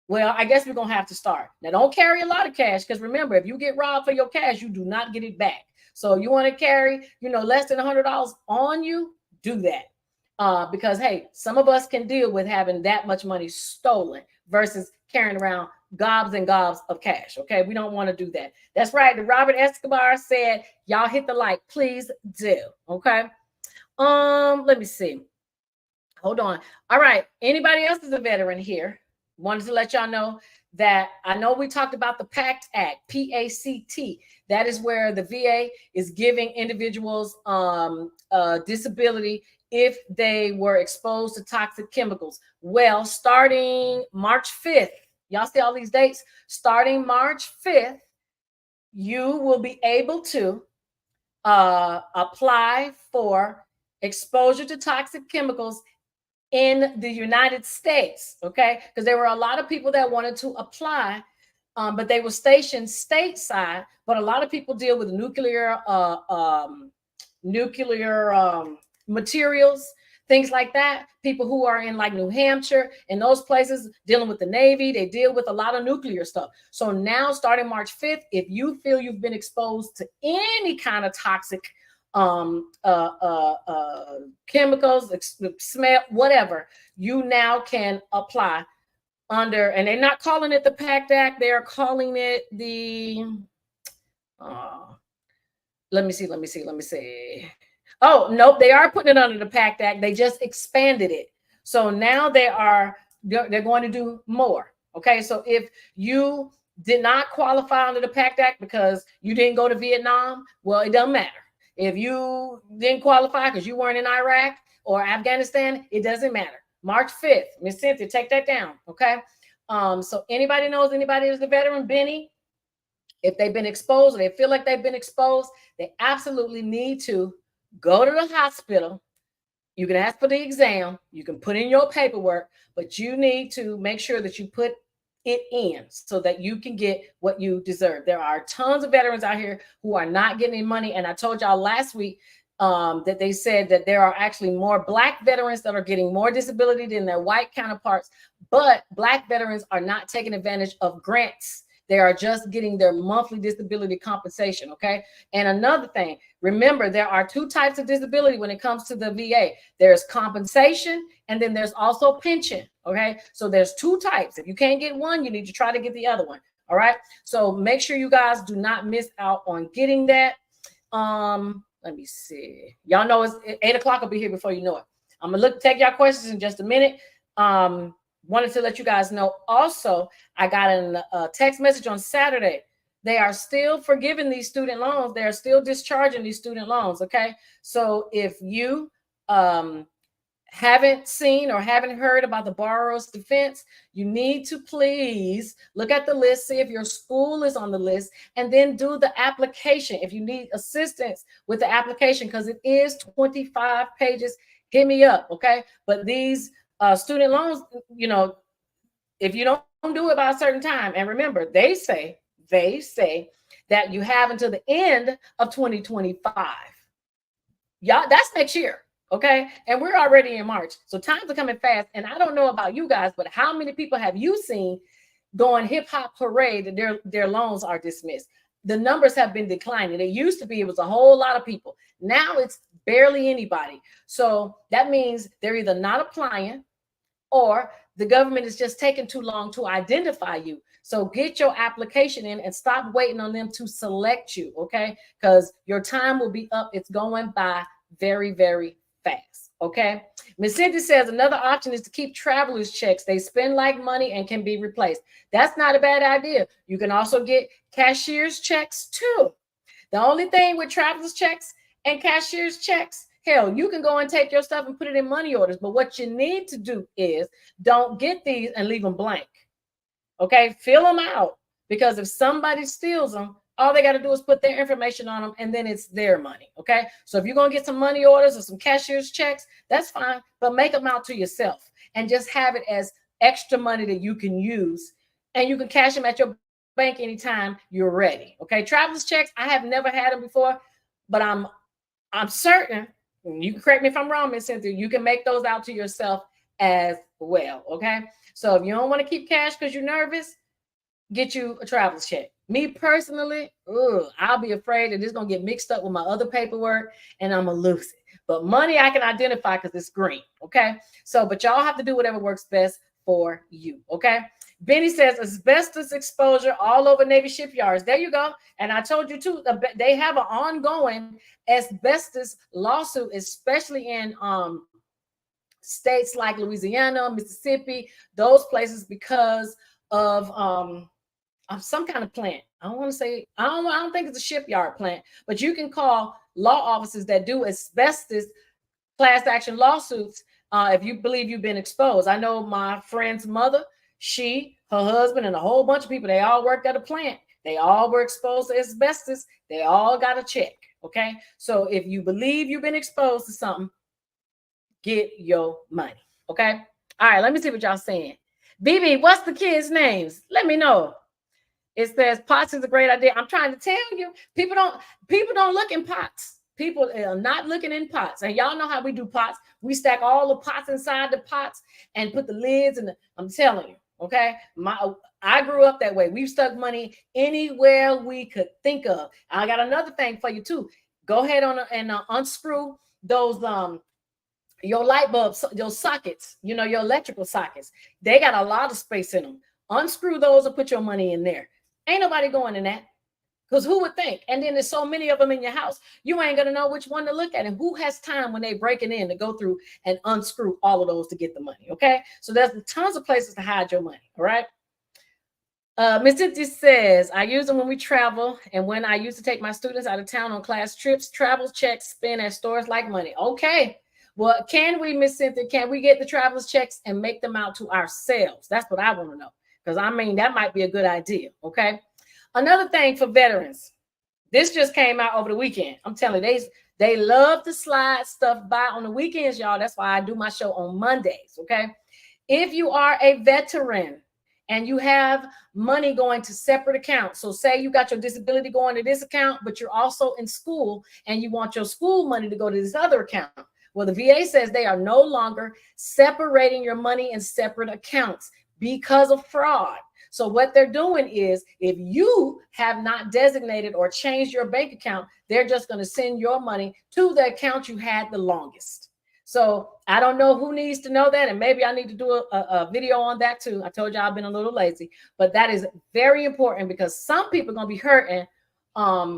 Well, I guess we're going to have to start. Now, don't carry a lot of cash, because remember, if you get robbed for your cash, you do not get it back. So you want to carry, less than $100 on you, do that. Because, hey, some of us can deal with having that much money stolen versus carrying around gobs and gobs of cash. Okay, we don't want to do that. That's right. The Robert Escobar said, y'all hit the like, please do. Okay. Let me see. Hold on. All right. Anybody else is a veteran here? Wanted to let y'all know that I know we talked about the PACT Act, PACT. That is where the VA is giving individuals disability if they were exposed to toxic chemicals. Well, starting March 5th, y'all see all these dates? Starting March 5th, you will be able to apply for exposure to toxic chemicals in the United States, okay? Because there were a lot of people that wanted to apply, but they were stationed stateside. But a lot of people deal with nuclear materials, things like that. People who are in like New Hampshire and those places dealing with the Navy, they deal with a lot of nuclear stuff. So now, starting March 5th, if you feel you've been exposed to any kind of toxic chemicals, smell, whatever, you now can apply under, and they're not calling it the PACT Act, they're calling it the let me see. Oh, nope, they are putting it under the PACT Act. They just expanded it. So now they're going to do more. Okay, so if you did not qualify under the PACT Act because you didn't go to Vietnam, well, it doesn't matter. If you didn't qualify because you weren't in Iraq or Afghanistan, it doesn't matter. March 5th, Miss Cynthia, take that down, okay? So anybody knows anybody is a veteran, Benny, if they've been exposed or they feel like they've been exposed, they absolutely need to go to the hospital. You can ask for the exam. You can put in your paperwork, but you need to make sure that you put it in so that you can get what you deserve. There are tons of veterans out here who are not getting any money. And I told y'all last week that they said that there are actually more Black veterans that are getting more disability than their white counterparts, but Black veterans are not taking advantage of grants. They are just getting their monthly disability compensation, okay? And another thing, remember, there are two types of disability when it comes to the VA. There's compensation, and then there's also pension, okay? So there's two types. If you can't get one, you need to try to get the other one, all right? So make sure you guys do not miss out on getting that. Let me see. Y'all know it's 8 o'clock. I'll be here before you know it. I'm going to take y'all questions in just a minute. Wanted to let you guys know also, I got a text message on Saturday. They are still forgiving these student loans. They are still discharging these student loans, okay? So if you haven't seen or haven't heard about the borrower's defense, you need to please look at the list, see if your school is on the list, and then do the application. If you need assistance with the application, because it is 25 pages, hit me up, okay? But these student loans, you know, if you don't do it by a certain time, and remember, they say that you have until the end of 2025. Y'all, that's next year, okay? And we're already in March, so times are coming fast. And I don't know about you guys, but how many people have you seen going hip hop hooray that their loans are dismissed? The numbers have been declining. It used to be it was a whole lot of people. Now it's barely anybody. So that means they're either not applying, or the government is just taking too long to identify you. So get your application in and stop waiting on them to select you, okay? Because your time will be up. It's going by very, very fast, okay? Ms. Cindy says another option is to keep traveler's checks. They spend like money and can be replaced. That's not a bad idea. You can also get cashier's checks too. The only thing with traveler's checks and cashier's checks, hell, you can go and take your stuff and put it in money orders. But what you need to do is don't get these and leave them blank. Okay, fill them out, because if somebody steals them, all they got to do is put their information on them, and then it's their money. Okay, so if you're going to get some money orders or some cashier's checks, that's fine, but make them out to yourself and just have it as extra money that you can use and you can cash them at your bank anytime you're ready. Okay, traveler's checks, I have never had them before, but I'm certain, you can correct me if I'm wrong, Miss Cynthia, you can make those out to yourself as well. Okay, so if you don't want to keep cash because you're nervous, get you a traveler's check. Me personally, I'll be afraid that it's gonna get mixed up with my other paperwork and I'm gonna lose it. But money I can identify because it's green. Okay. So, but y'all have to do whatever works best for you. Okay. Benny says asbestos exposure all over Navy shipyards. There you go. And I told you too, they have an ongoing asbestos lawsuit, especially in states like Louisiana, Mississippi, those places, because of some kind of plant. I don't want to say, I don't think it's a shipyard plant, but you can call law offices that do asbestos class action lawsuits if you believe you've been exposed. I know my friend's mother, her husband, and a whole bunch of people, they all worked at a plant. They all were exposed to asbestos. They all got a check. Okay. So if you believe you've been exposed to something, get your money. Okay. All right. Let me see what y'all saying. BB, what's the kids' names? Let me know. It says pots is a great idea. I'm trying to tell you, people don't look in pots. People are not looking in pots. And y'all know how we do pots. We stack all the pots inside the pots and put the lids in. I'm telling you, okay? I grew up that way. We've stuck money anywhere we could think of. I got another thing for you too. Go ahead and unscrew those your light bulbs, your sockets, your electrical sockets. They got a lot of space in them. Unscrew those and put your money in there. Ain't nobody going in that, because who would think? And then there's so many of them in your house, you ain't gonna know which one to look at. And who has time when they breaking in to go through and unscrew all of those to get the money? Okay, so there's tons of places to hide your money. All right. Miss Cynthia says, I use them when we travel, and when I used to take my students out of town on class trips, travel checks spend at stores like money. Okay. Well, can we, Miss Cynthia, can we get the traveler's checks and make them out to ourselves? That's what I want to know. Because I mean, that might be a good idea. Okay. Another thing for veterans, this just came out over the weekend. I'm telling you, they love to slide stuff by on the weekends, y'all. That's why I do my show on Mondays. Okay. If you are a veteran and you have money going to separate accounts, so say you got your disability going to this account, but you're also in school and you want your school money to go to this other account. Well, the VA says they are no longer separating your money in separate accounts because of fraud. So what they're doing is, if you have not designated or changed your bank account, they're just going to send your money to the account you had the longest. So I don't know who needs to know that. And maybe I need to do a video on that too. I told you I've been a little lazy, but that is very important, because some people are going to be hurting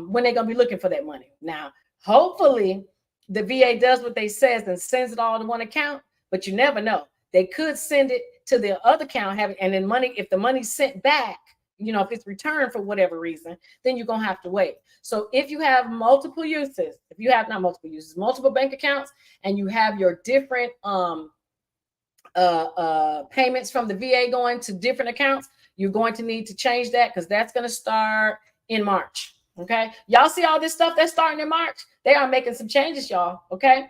when they're going to be looking for that money. Now, hopefully the VA does what they says and sends it all to one account, but you never know. They could send it to the other account, and then money, if the money's sent back, if it's returned for whatever reason, then you're going to have to wait. So if you have multiple uses, multiple bank accounts, and you have your different payments from the VA going to different accounts, you're going to need to change that, because that's going to start in March. Okay. Y'all see all this stuff that's starting in March? They are making some changes, y'all. Okay.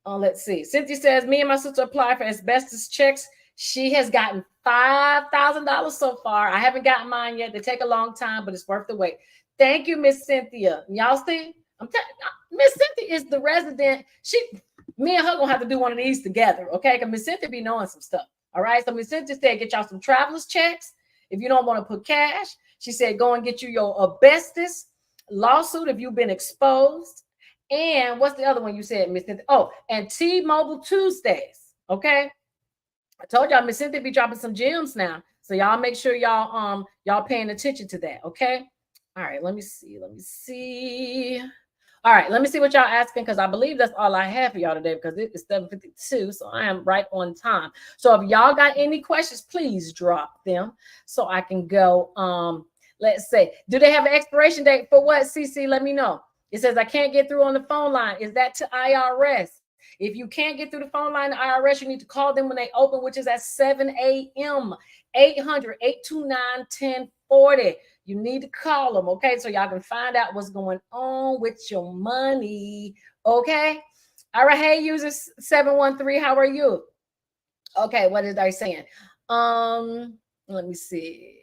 Let's see. Cynthia says, me and my sister applied for asbestos checks. She has gotten $5,000 so far. I haven't gotten mine yet. They take a long time, but it's worth the wait. Thank you, Miss Cynthia. Y'all see? Miss Cynthia is the resident. Me and her gonna have to do one of these together, okay? Because Miss Cynthia be knowing some stuff. All right. So Miss Cynthia said, get y'all some traveler's checks. If you don't want to put cash, she said, go and get you your asbestos lawsuit if you've been exposed. And what's the other one you said, Miss Cynthia? Oh, and T-Mobile Tuesdays. Okay. I told y'all Miss Cynthia be dropping some gems now. So y'all make sure y'all paying attention to that. Okay. All right. Let me see. All right. Let me see what y'all asking, because I believe that's all I have for y'all today, because it is 7:52. So I am right on time. So if y'all got any questions, please drop them so I can go. Let's say, do they have an expiration date for what, CC? Let me know. It says, I can't get through on the phone line. Is that to IRS? If you can't get through the phone line to IRS, you need to call them when they open, which is at 7 a.m. 800-829-1040. You need to call them, okay? So y'all can find out what's going on with your money, okay? All right, hey, user 713, how are you? Okay, what is I saying? Let me see.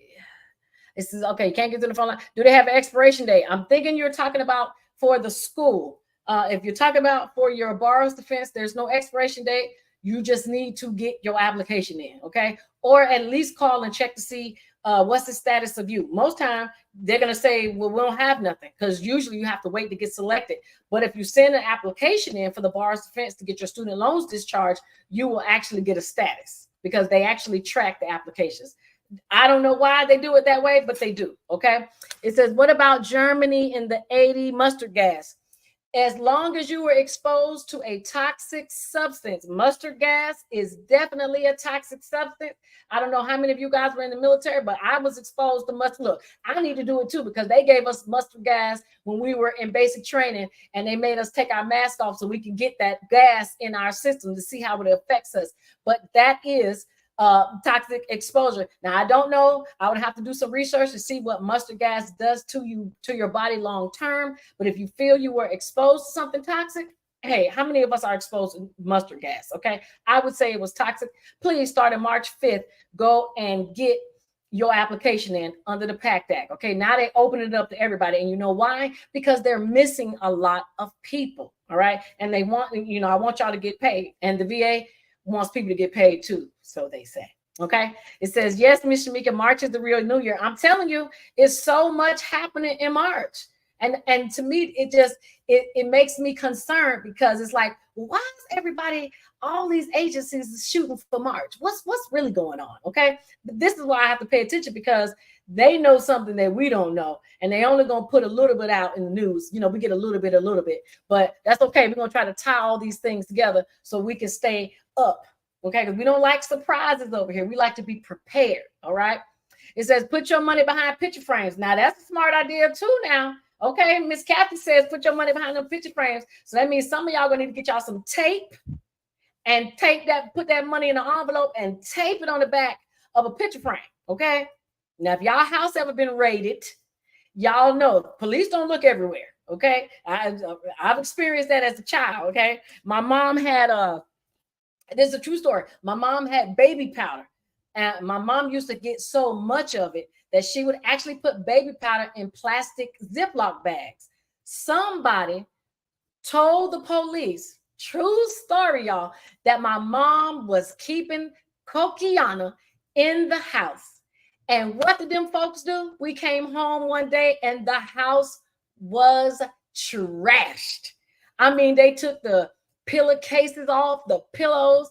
This is okay. You can't get to the phone line. Do they have an expiration date? I'm thinking you're talking about for the school. If you're talking about for your borrower's defense, there's no expiration date. You just need to get your application in, okay? Or at least call and check to see what's the status of you. Most time they're going to say, well, we don't have nothing, because usually you have to wait to get selected. But if you send an application in for the borrower's defense to get your student loans discharged, you will actually get a status, because they actually track the applications. I don't know why they do it that way, but they do, okay? It says, what about Germany in the 80 mustard gas? As long as you were exposed to a toxic substance, mustard gas is definitely a toxic substance. I don't know how many of you guys were in the military, but I was exposed to mustard. Look, I need to do it too, because they gave us mustard gas when we were in basic training, and they made us take our mask off so we can get that gas in our system to see how it affects us. But that is toxic exposure. Now, I don't know. I would have to do some research to see what mustard gas does to you, to your body long term. But if you feel you were exposed to something toxic, hey, how many of us are exposed to mustard gas? Okay, I would say it was toxic. Please, starting March 5th, go and get your application in under the PACT Act. Okay, now they open it up to everybody. And you know why? Because they're missing a lot of people. All right. And they want, I want y'all to get paid. And the VA wants people to get paid too, so they say. Okay, it says, yes, Miss Shamika, March is the real New Year. I'm telling you, it's so much happening in March, and to me, it makes me concerned, because it's like, why is everybody, all these agencies shooting for March? What's really going on? Okay, this is why I have to pay attention, because they know something that we don't know, and they only gonna put a little bit out in the news. We get a little bit, but that's okay. We're gonna try to tie all these things together so we can stay up, okay? Because we don't like surprises over here. We like to be prepared, all right? It says, put your money behind picture frames. Now, that's a smart idea too now, okay? Miss Kathy says, put your money behind them picture frames. So that means some of y'all gonna need to get y'all some tape and put that money in an envelope and tape it on the back of a picture frame, okay? Now, if y'all house ever been raided, y'all know police don't look everywhere, okay? I've experienced that as a child, okay? My mom had this is a true story. My mom had baby powder, and my mom used to get so much of it that she would actually put baby powder in plastic Ziploc bags. Somebody told the police, true story, y'all, that my mom was keeping coquiana in the house. And what did them folks do? We came home one day and the house was trashed. I mean, they took the pillowcases off, the pillows.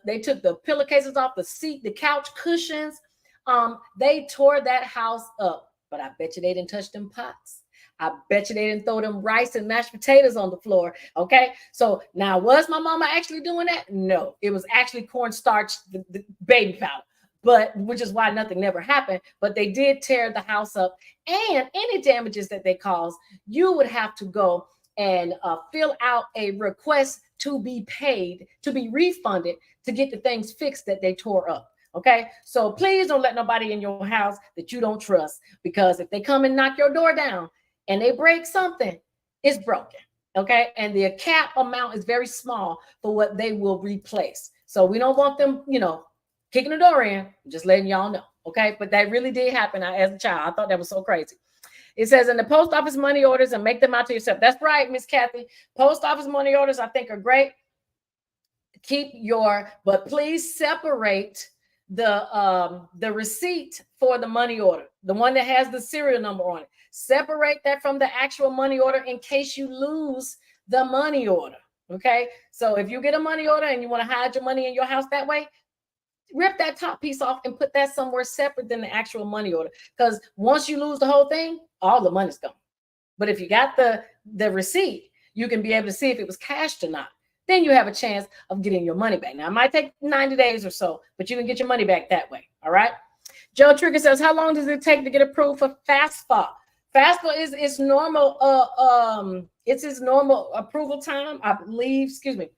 They took the pillowcases off the seat, the couch cushions. They tore that house up. But I bet you they didn't touch them pots. I bet you they didn't throw them rice and mashed potatoes on the floor. Okay. So now, was my mama actually doing that? No, it was actually cornstarch, the baby powder. But which is why nothing never happened. But they did tear the house up, and any damages that they caused, you would have to go and fill out a request to be paid, to be refunded, to get the things fixed that they tore up. Okay, so please don't let nobody in your house that you don't trust, because if they come and knock your door down and they break something, it's broken. Okay, and the cap amount is very small for what they will replace. So we don't want them, kicking the door in. Just letting y'all know. Okay, but that really did happen as a child. I thought that was so crazy. It says, in the post office money orders, and make them out to yourself. That's right, Miss Kathy. Post office money orders, I think, are great. But please separate the receipt for the money order, the one that has the serial number on it. Separate that from the actual money order in case you lose the money order. Okay, so if you get a money order and you want to hide your money in your house that way, rip that top piece off and put that somewhere separate than the actual money order. Because once you lose the whole thing, all the money's gone. But if you got the receipt, you can be able to see if it was cashed or not. Then you have a chance of getting your money back. Now, it might take 90 days or so, but you can get your money back that way. All right. Joe Trigger says, how long does it take to get approved for FAFSA? FAFSA is its normal, it's its normal approval time, I believe. Excuse me.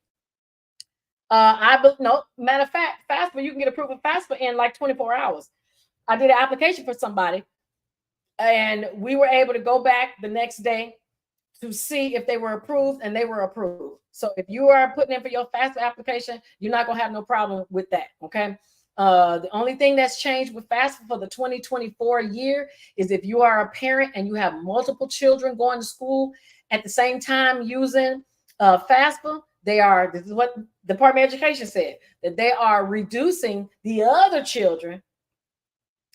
No, matter of fact, FAFSA, you can get approved for FAFSA in like 24 hours. I did an application for somebody, and we were able to go back the next day to see if they were approved, and they were approved. So if you are putting in for your FAFSA application, you're not going to have no problem with that. Okay. The only thing that's changed with FAFSA for the 2024 year is if you are a parent and you have multiple children going to school at the same time using FAFSA, this is what the Department of Education said, that they are reducing the other children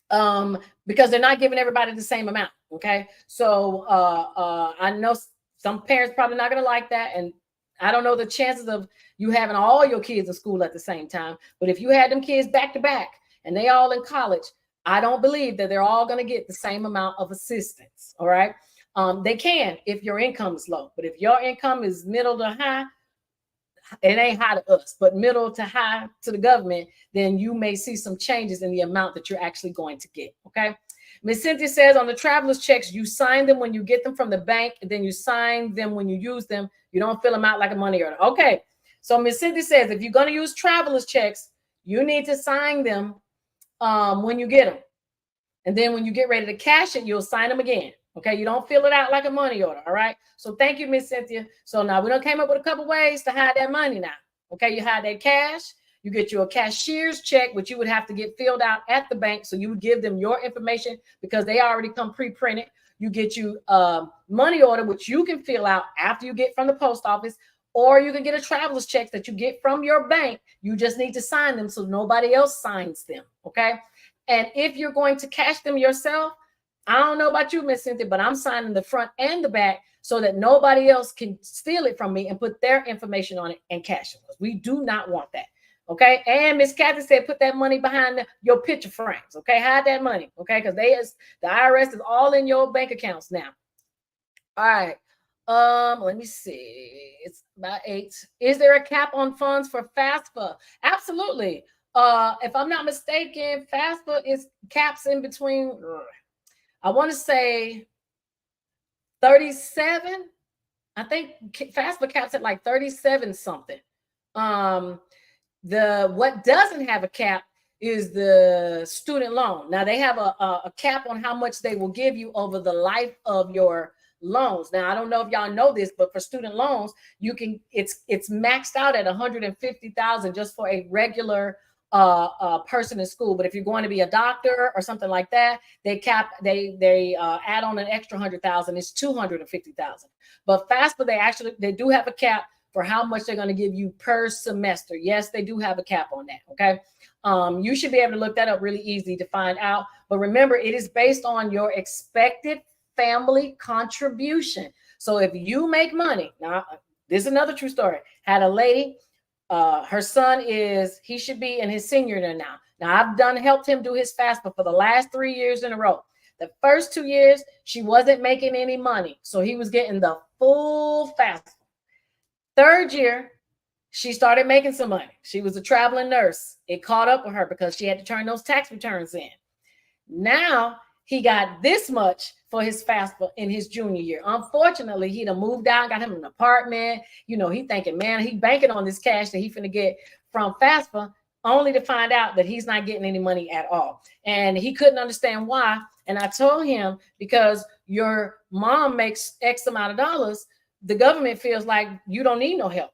because they're not giving everybody the same amount. Okay. So I know some parents probably not going to like that. And I don't know the chances of you having all your kids in school at the same time. But if you had them kids back to back and they all in college, I don't believe that they're all going to get the same amount of assistance. All right. They can if your income is low. But if your income is middle to high, it ain't high to us, but middle to high to the government, then you may see some changes in the amount that you're actually going to get. Okay. Ms. Cynthia says on the traveler's checks, you sign them when you get them from the bank, and then you sign them when you use them. You don't fill them out like a money order. Okay. So Ms. Cynthia says if you're going to use traveler's checks, you need to sign them when you get them. And then when you get ready to cash it, you'll sign them again. Okay, you don't fill it out like a money order. All right. So thank you, Miss Cynthia. So now we done came up with a couple ways to hide that money now. Okay, you hide that cash. You get you a cashier's check, which you would have to get filled out at the bank. So you would give them your information because they already come pre-printed. You get you a money order, which you can fill out after you get from the post office, or you can get a traveler's check that you get from your bank. You just need to sign them so nobody else signs them. Okay. And if you're going to cash them yourself, I don't know about you, Miss Cynthia, but I'm signing the front and the back so that nobody else can steal it from me and put their information on it and cash it. We do not want that. Okay. And Miss Kathy said, put that money behind your picture frames. Okay. Hide that money. Okay. Because the IRS is all in your bank accounts now. All right. Let me see. It's about 8. Is there a cap on funds for FAFSA? Absolutely. If I'm not mistaken, FAFSA is caps in between. I want to say 37. I think FAFSA caps at like 37 something. What doesn't have a cap is the student loan. Now they have a cap on how much they will give you over the life of your loans. Now I don't know if y'all know this, but for student loans, it's maxed out at 150,000 just for a regular person in school. But if you're going to be a doctor or something like that, they add on an extra 100,000. It's 250,000. But FAFSA, they do have a cap for how much they're going to give you per semester. Yes, they do have a cap on that. Okay. You should be able to look that up really easy to find out. But remember, it is based on your expected family contribution. So if you make money, now this is another true story. Had a lady, her son he should be in his senior year now. Now I've helped him do his FAFSA for the last 3 years in a row. The first 2 years, she wasn't making any money. So he was getting the full FAFSA. Third year, she started making some money. She was a traveling nurse. It caught up with her because she had to turn those tax returns in. Now he got this much for his FAFSA in his junior year. Unfortunately, he'd have moved out, got him an apartment. You know, he thinking, man, he banking on this cash that he finna get from FAFSA, only to find out that he's not getting any money at all. And he couldn't understand why. And I told him, because your mom makes X amount of dollars, the government feels like you don't need no help.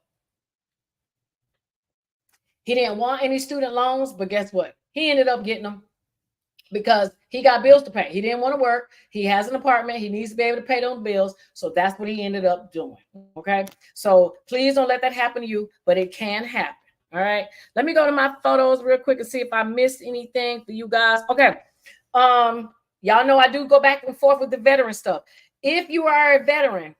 He didn't want any student loans, but guess what? He ended up getting them because he got bills to pay. He didn't want to work. He has an apartment. He needs to be able to pay those bills. So that's what he ended up doing. Okay. So please don't let that happen to you, but it can happen. All right. Let me go to my photos real quick and see if I missed anything for you guys. Okay. Y'all know I do go back and forth with the veteran stuff. If you are a veteran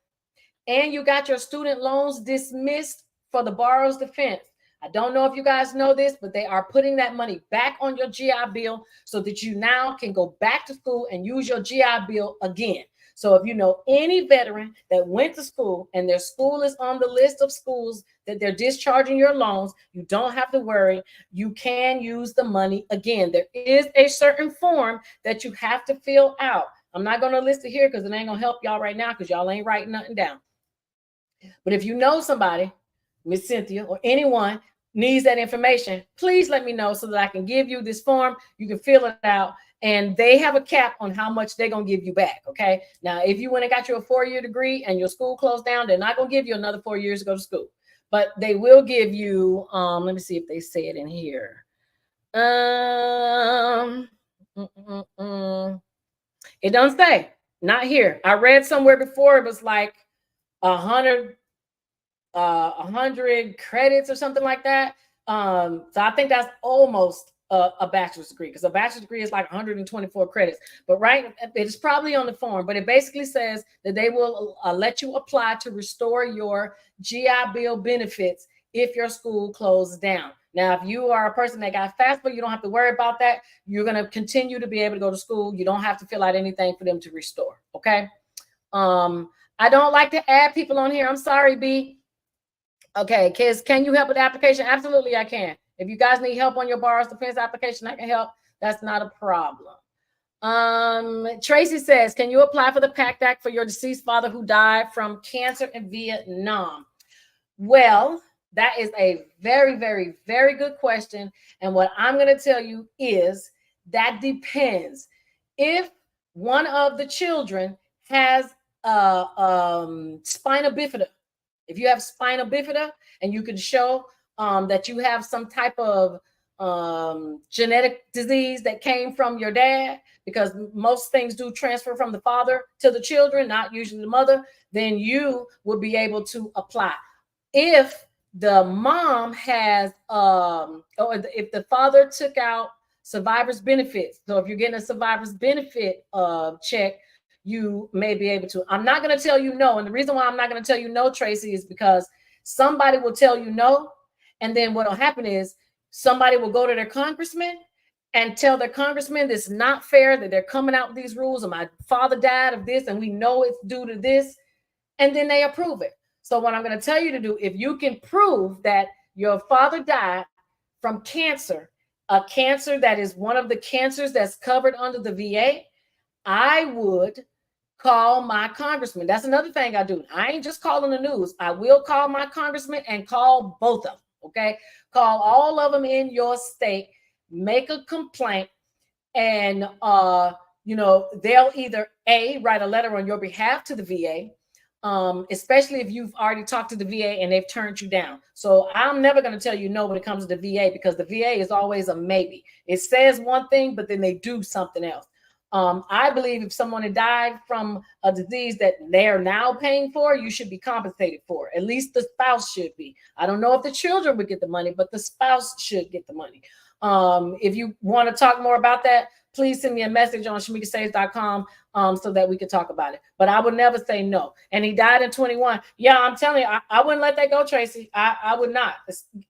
and you got your student loans dismissed for the borrower's defense, I don't know if you guys know this, but they are putting that money back on your GI Bill so that you now can go back to school and use your GI Bill again. So if you know any veteran that went to school and their school is on the list of schools that they're discharging your loans, you don't have to worry. You can use the money again. There is a certain form that you have to fill out. I'm not going to list it here because it ain't going to help y'all right now because y'all ain't writing nothing down. But if you know somebody, Miss Cynthia or anyone needs that information, please let me know so that I can give you this form. You can fill it out, and they have a cap on how much they're going to give you back. Okay. Now, if you went and got you a 4-year degree and your school closed down, they're not going to give you another 4 years to go to school, but they will give you, let me see if they say it in here. Mm, mm, mm. It doesn't say. Not here. I read somewhere before it was like 100 100 credits or something like that. So I think that's almost a bachelor's degree, because a bachelor's degree is like 124 credits. But right, it's probably on the form, but it basically says that they will let you apply to restore your GI Bill benefits if your school closes down. Now, if you are a person that got FAFSA, you don't have to worry about that. You're going to continue to be able to go to school. You don't have to fill out anything for them to restore. Okay. I don't like to add people on here. I'm sorry, B. Okay, kids, can you help with the application? Absolutely, I can. If you guys need help on your borrowers defense application, I can help. That's not a problem. Tracy says, can you apply for the PACT Act for your deceased father who died from cancer in Vietnam? Well, that is a very, very, very good question. And what I'm going to tell you is that depends. If one of the children has spina bifida, if you have spina bifida and you can show that you have some type of genetic disease that came from your dad, because most things do transfer from the father to the children, not usually the mother, then you will be able to apply. If the mom has, or if the father took out survivor's benefits, so if you're getting a survivor's benefit check, you may be able to. I'm not going to tell you no. And the reason why I'm not going to tell you no, Tracy, is because somebody will tell you no. And then what will happen is somebody will go to their congressman and tell their congressman this is not fair, that they're coming out with these rules, and my father died of this, and we know it's due to this. And then they approve it. So what I'm going to tell you to do, if you can prove that your father died from cancer, a cancer that is one of the cancers that's covered under the VA, I would call my congressman. That's another thing I do. I ain't just calling the news. I will call my congressman and call both of them. Okay. Call all of them in your state, make a complaint, and they'll either write a letter on your behalf to the VA, especially if you've already talked to the VA and they've turned you down. So I'm never going to tell you no when it comes to the VA, because the VA is always a maybe. It says one thing, but then they do something else. I believe if someone had died from a disease that they're now paying for, you should be compensated for. At least the spouse should be. I don't know if the children would get the money, but the spouse should get the money. If you want to talk more about that, please send me a message on shamikasaves.com so that we can talk about it. But I would never say no. And he died in 21. Yeah, I'm telling you, I wouldn't let that go, Tracy. I would not.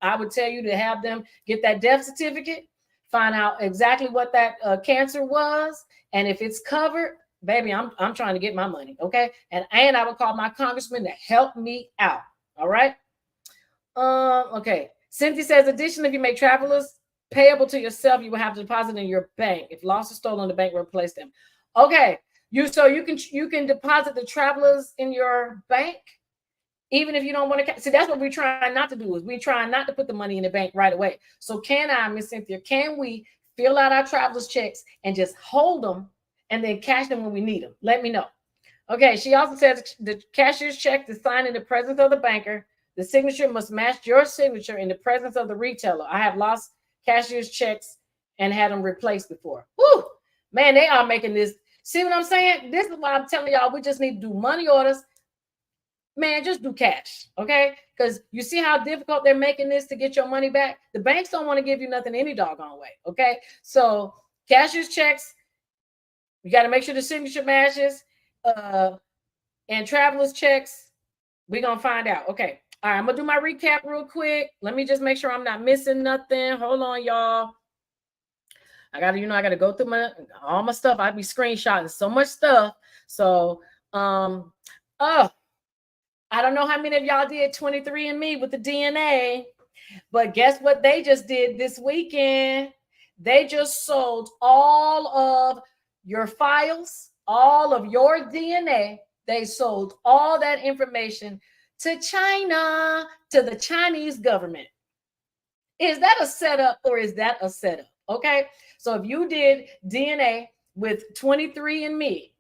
I would tell you to have them get that death certificate, find out exactly what that cancer was. And if it's covered, baby, I'm trying to get my money. Okay. And I would call my congressman to help me out. All right. Okay. Cynthia says, additionally, if you make travelers payable to yourself, you will have to deposit in your bank. If lost or stolen, the bank will replace them. Okay. You can deposit the travelers in your bank, even if you don't want to. See, that's what we're trying not to do, is we're trying not to put the money in the bank right away. So can I, Miss Cynthia, can we fill out our travelers checks and just hold them and then cash them when we need them? Let me know. Okay. She also says the cashier's check is signed in the presence of the banker. The signature must match your signature in the presence of the retailer. I have lost cashier's checks and had them replaced before. Woo, man, they are making this. See what I'm saying? This is why I'm telling y'all, we just need to do money orders. Man, just do cash, okay? Because you see how difficult they're making this to get your money back. The banks don't want to give you nothing any doggone way, okay? So cashier's checks, you got to make sure the signature matches, and traveler's checks, we're going to find out. Okay. All right, I'm going to do my recap real quick. Let me just make sure I'm not missing nothing. Hold on, y'all. I got to go through all my stuff. I'd be screenshotting so much stuff. So, I don't know how many of y'all did 23andMe with the DNA, but guess what they just did this weekend? They just sold all of your files, all of your DNA. They sold all that information to China, to the Chinese government. Is that a setup or is that a setup? Okay. So if you did DNA with 23andMe,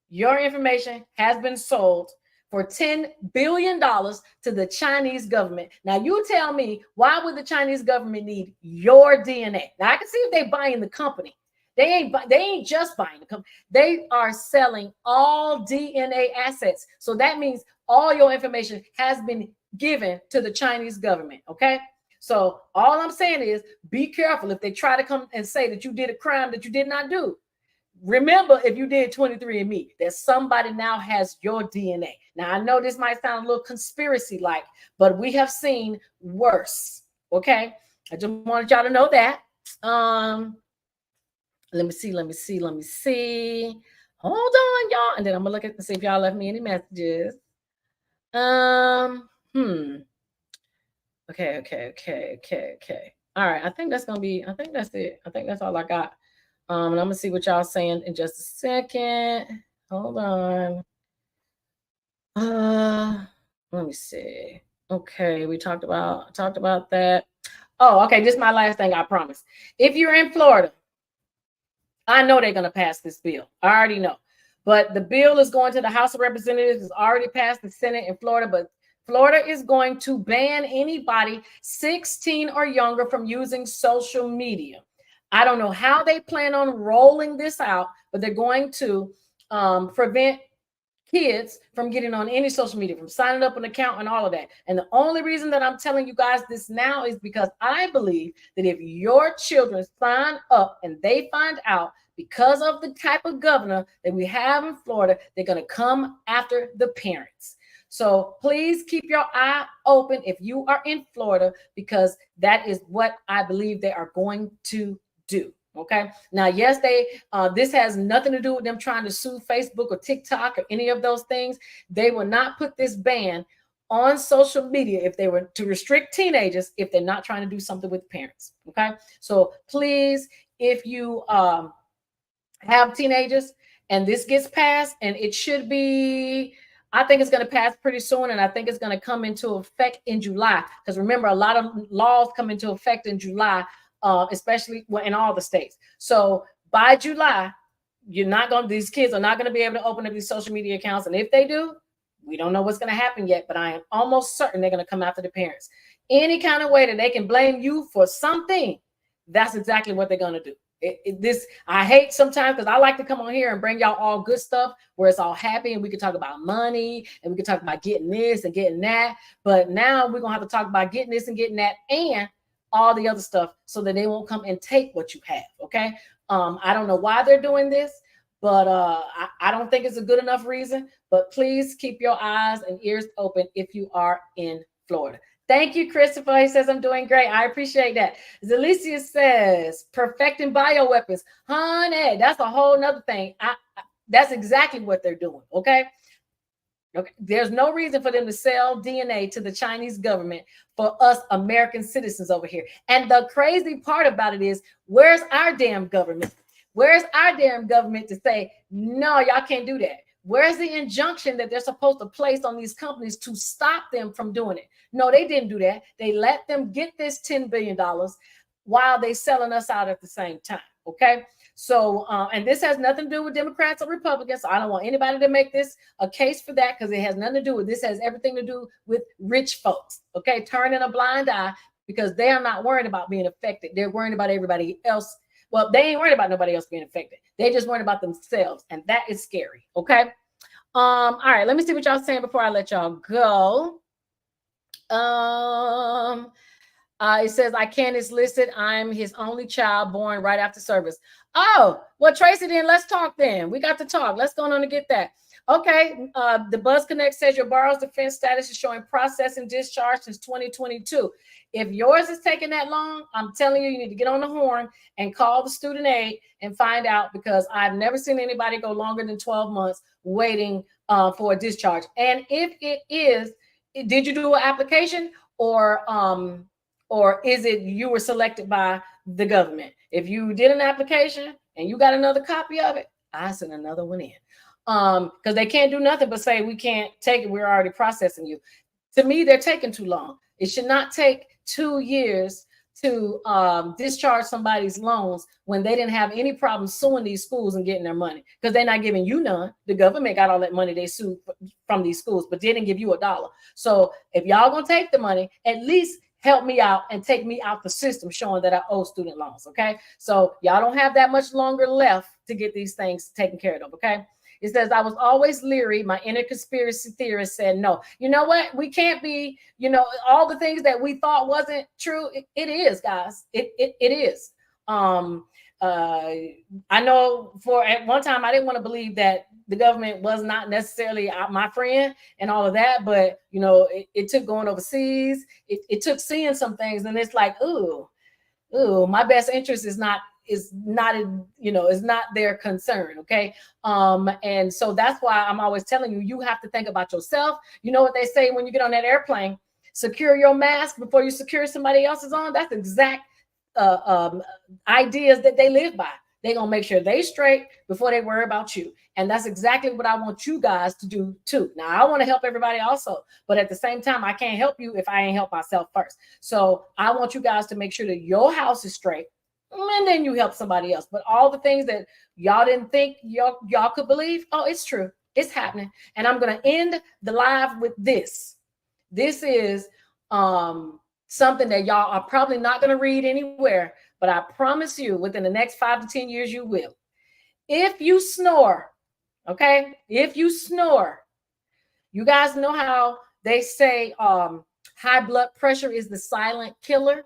your information has been sold for $10 billion to the Chinese government. Now, you tell me, why would the Chinese government need your DNA? Now, I can see if they're buying the company. They ain't just buying the company. They are selling all DNA assets. So that means all your information has been given to the Chinese government, okay? So all I'm saying is be careful if they try to come and say that you did a crime that you did not do. Remember, if you did 23andMe, that somebody now has your DNA. Now, I know this might sound a little conspiracy-like, but we have seen worse, okay? I just wanted y'all to know that. Let me see. Hold on, y'all. And then I'm going to look at and see if y'all left me any messages. Okay. All right. I think that's it. I think that's all I got. And I'm going to see what y'all saying in just a second. Hold on. Let me see. Okay, we talked about that. Oh, okay. This is my last thing, I promise. If you're in Florida, I know they're going to pass this bill. I already know. But the bill is going to the House of Representatives. It's already passed the Senate in Florida, but Florida is going to ban anybody 16 or younger from using social media. I don't know how they plan on rolling this out, but they're going to prevent kids from getting on any social media, from signing up an account and all of that. And the only reason that I'm telling you guys this now is because I believe that if your children sign up and they find out, because of the type of governor that we have in Florida, they're going to come after the parents. So please keep your eye open if you are in Florida, because that is what I believe they are going to do. Okay. Now, yes, this has nothing to do with them trying to sue Facebook or TikTok or any of those things. They will not put this ban on social media if they were to restrict teenagers, if they're not trying to do something with parents. Okay. So please, if you have teenagers and this gets passed, and it should be, I think it's going to pass pretty soon, and I think it's going to come into effect in July. Because remember, a lot of laws come into effect in July, especially in all the states. So by July, these kids are not going to be able to open up these social media accounts. And if they do, we don't know what's going to happen yet, but I am almost certain they're going to come after the parents. Any kind of way that they can blame you for something, that's exactly what they're going to do. I hate sometimes, because I like to come on here and bring y'all all good stuff where it's all happy and we can talk about money and we can talk about getting this and getting that. But now we're going to have to talk about getting this and getting that and all the other stuff, so that they won't come and take what you have. Okay. I don't know why they're doing this, but I don't think it's a good enough reason. But please keep your eyes and ears open if you are in Florida. Thank you, Christopher. He says, I'm doing great. I appreciate that. Zalicia says, perfecting bioweapons. Honey, that's a whole nother thing. That's exactly what they're doing. Okay. There's no reason for them to sell DNA to the Chinese government for us American citizens over here. And the crazy part about it is, where's our damn government? Where's our damn government to say, no, y'all can't do that? Where's the injunction that they're supposed to place on these companies to stop them from doing it? No, they didn't do that. They let them get this $10 billion while they're selling us out at the same time. Okay. So, and this has nothing to do with Democrats or Republicans. So I don't want anybody to make this a case for that, because it has nothing to do with this. Has everything to do with rich folks. Okay. Turning a blind eye, because they are not worried about being affected. They're worried about everybody else. Well, they ain't worried about nobody else being affected. They just worried about themselves. And that is scary. Okay. All right. Let me see what y'all saying before I let y'all go. It says, I can't is listed. I'm his only child, born right after service. Oh, well, Tracy, then let's talk then. We got to talk. Let's go on and get that. Okay. The Buzz Connect says your borrower's defense status is showing processing discharge since 2022. If yours is taking that long, I'm telling you, you need to get on the horn and call the student aid and find out, because I've never seen anybody go longer than 12 months waiting for a discharge. And if it is, did you do an application, or is it you were selected by the government? If you did an application and you got another copy of it, I send another one in. Because they can't do nothing but say, we can't take it, we're already processing you. To me, they're taking too long. It should not take 2 years to discharge somebody's loans when they didn't have any problem suing these schools and getting their money, because they're not giving you none. The government got all that money they sued from these schools, but didn't give you $1. So if y'all gonna take the money, at least help me out and take me out the system, showing that I owe student loans. Okay, so y'all don't have that much longer left to get these things taken care of. Okay. It says, I was always leery. My inner conspiracy theorist said, no. You know what? We can't be, all the things that we thought wasn't true. It is, guys. It is. I know at one time I didn't want to believe that the government was not necessarily my friend and all of that, but it took going overseas. It took seeing some things, and it's like, ooh, my best interest is not their concern. Okay. And so that's why I'm always telling you, you have to think about yourself. You know what they say when you get on that airplane, secure your mask before you secure somebody else's on. That's exact ideas that they live by. They're going to make sure they straight before they worry about you. And that's exactly what I want you guys to do too. Now, I want to help everybody also, but at the same time, I can't help you if I ain't help myself first. So I want you guys to make sure that your house is straight, and then you help somebody else. But all the things that y'all didn't think y'all could believe, oh, it's true. It's happening. And I'm going to end the live with this. This is something that y'all are probably not going to read anywhere, but I promise you within the next 5 to 10 years, you will. If you snore, okay? If you snore, you guys know how they say high blood pressure is the silent killer?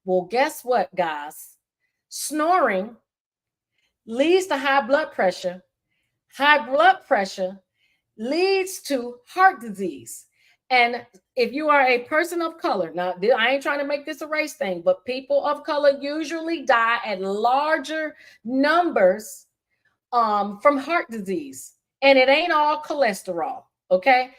Well, guess what, guys? Snoring leads to high blood pressure. High blood pressure leads to heart disease. And if you are a person of color, now I ain't trying to make this a race thing, but people of color usually die at larger numbers from heart disease. And it ain't all cholesterol, okay?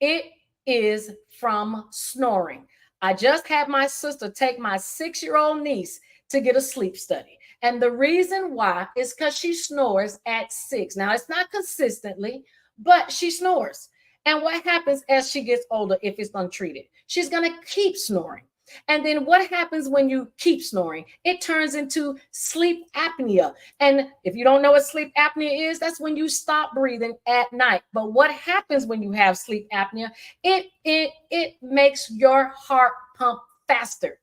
It is from snoring. I just had my sister take my 6-year-old niece to get a sleep study. And the reason why is because she snores at 6. Now, it's not consistently, but she snores. And what happens as she gets older, if it's untreated? She's going to keep snoring. And then what happens when you keep snoring? It turns into sleep apnea. And if you don't know what sleep apnea is, that's when you stop breathing at night. But what happens when you have sleep apnea? It makes your heart pump faster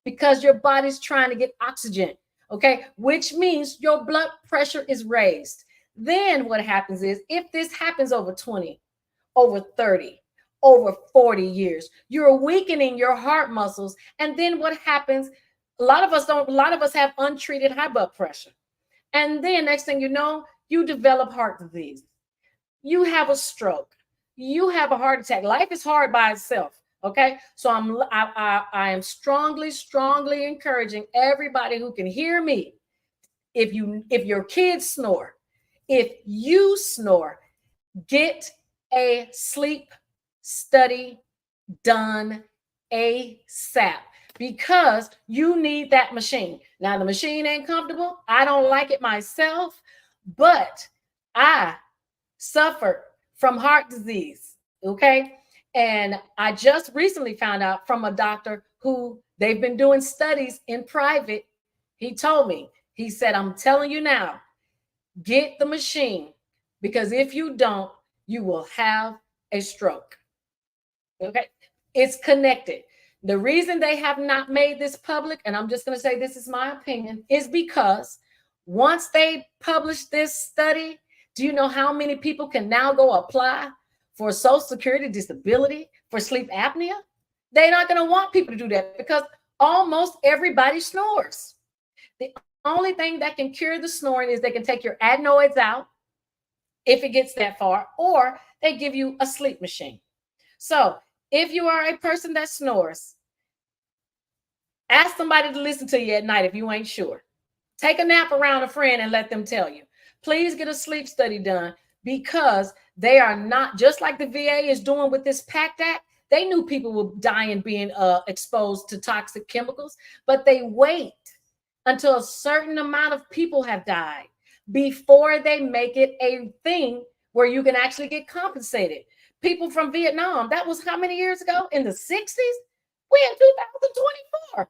because your body's trying to get oxygen, okay? Which means your blood pressure is raised. Then what happens is, if this happens over 20, over 30, over 40 years, you're weakening your heart muscles. And then what happens? A lot of us have untreated high blood pressure. And then next thing you know, you develop heart disease. You have a stroke. You have a heart attack. Life is hard by itself. Okay. So I am strongly encouraging everybody who can hear me. If your kids snore, if you snore, get a sleep study done ASAP, because you need that machine. Now, the machine ain't comfortable. I don't like it myself, but I suffered from heart disease. Okay. And I just recently found out from a doctor who they've been doing studies in private. He told me, he said, I'm telling you now, get the machine, because if you don't, you will have a stroke. Okay. It's connected. The reason they have not made this public, and I'm just going to say this is my opinion, is because once they publish this study, do you know how many people can now go apply for Social Security disability for sleep apnea? They're not going to want people to do that because almost everybody snores. The only thing that can cure the snoring is they can take your adenoids out if it gets that far, or they give you a sleep machine. So if you are a person that snores, ask somebody to listen to you at night if you ain't sure. Take a nap around a friend and let them tell you. Please get a sleep study done, because they are not, just like the VA is doing with this PACT Act. They knew people were dying being exposed to toxic chemicals, but they wait until a certain amount of people have died before they make it a thing where you can actually get compensated. People from Vietnam, that was how many years ago? In the 60s? We're in 2024.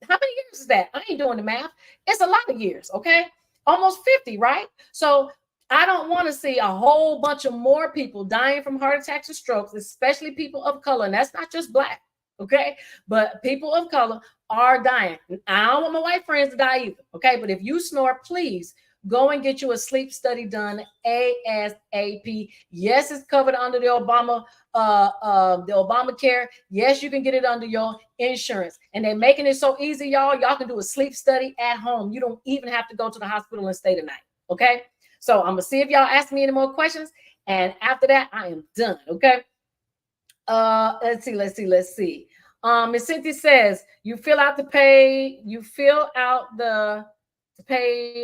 How many years is that? I ain't doing the math. It's a lot of years, okay? Almost 50, right? So I don't want to see a whole bunch of more people dying from heart attacks and strokes, especially people of color. And that's not just Black, okay? But people of color are dying. I don't want my white friends to die either, okay? But if you snore, please go and get you a sleep study done ASAP. Yes, it's covered under the Obamacare. Yes, you can get it under your insurance. And they're making it so easy, y'all. Y'all can do a sleep study at home. You don't even have to go to the hospital and stay the night, okay? So I'm gonna see if y'all ask me any more questions. And after that, I am done, okay? Let's see. Miss Cynthia says, you fill out to pay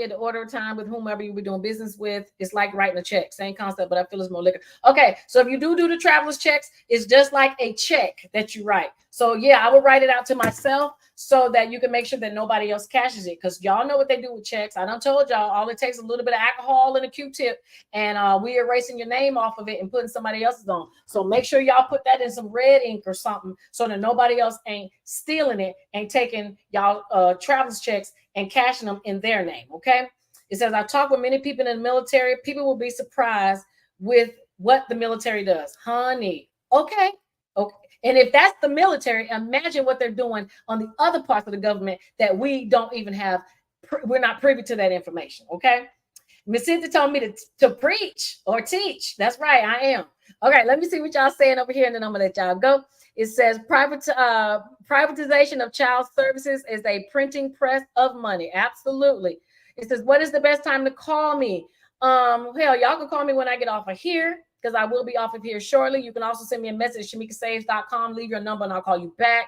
the order time with whomever you be doing business with. It's like writing a check, same concept, but I feel it's more liquor. Okay, so if you do the traveler's checks, it's just like a check that you write. So yeah, I would write it out to myself so that you can make sure that nobody else cashes it, because y'all know what they do with checks. I done told y'all, all it takes is a little bit of alcohol and a Q-tip, and we erasing your name off of it and putting somebody else's on. So make sure y'all put that in some red ink or something so that nobody else ain't stealing it and taking y'all traveler's checks and cashing them in their name, okay? It says, I talk with many people in the military. People will be surprised with what the military does. Honey, okay. And if that's the military, imagine what they're doing on the other parts of the government that we don't even have. We're not privy to that information, okay? Miss Cynthia told me to preach or teach. That's right, I am. Okay, let me see what y'all saying over here, and then I'm gonna let y'all go. It says privatization of child services is a printing press of money. Absolutely. It says, what is the best time to call me? Hell, y'all can call me when I get off of here, because I will be off of here shortly. You can also send me a message, shamikasaves.com. Leave your number and I'll call you back.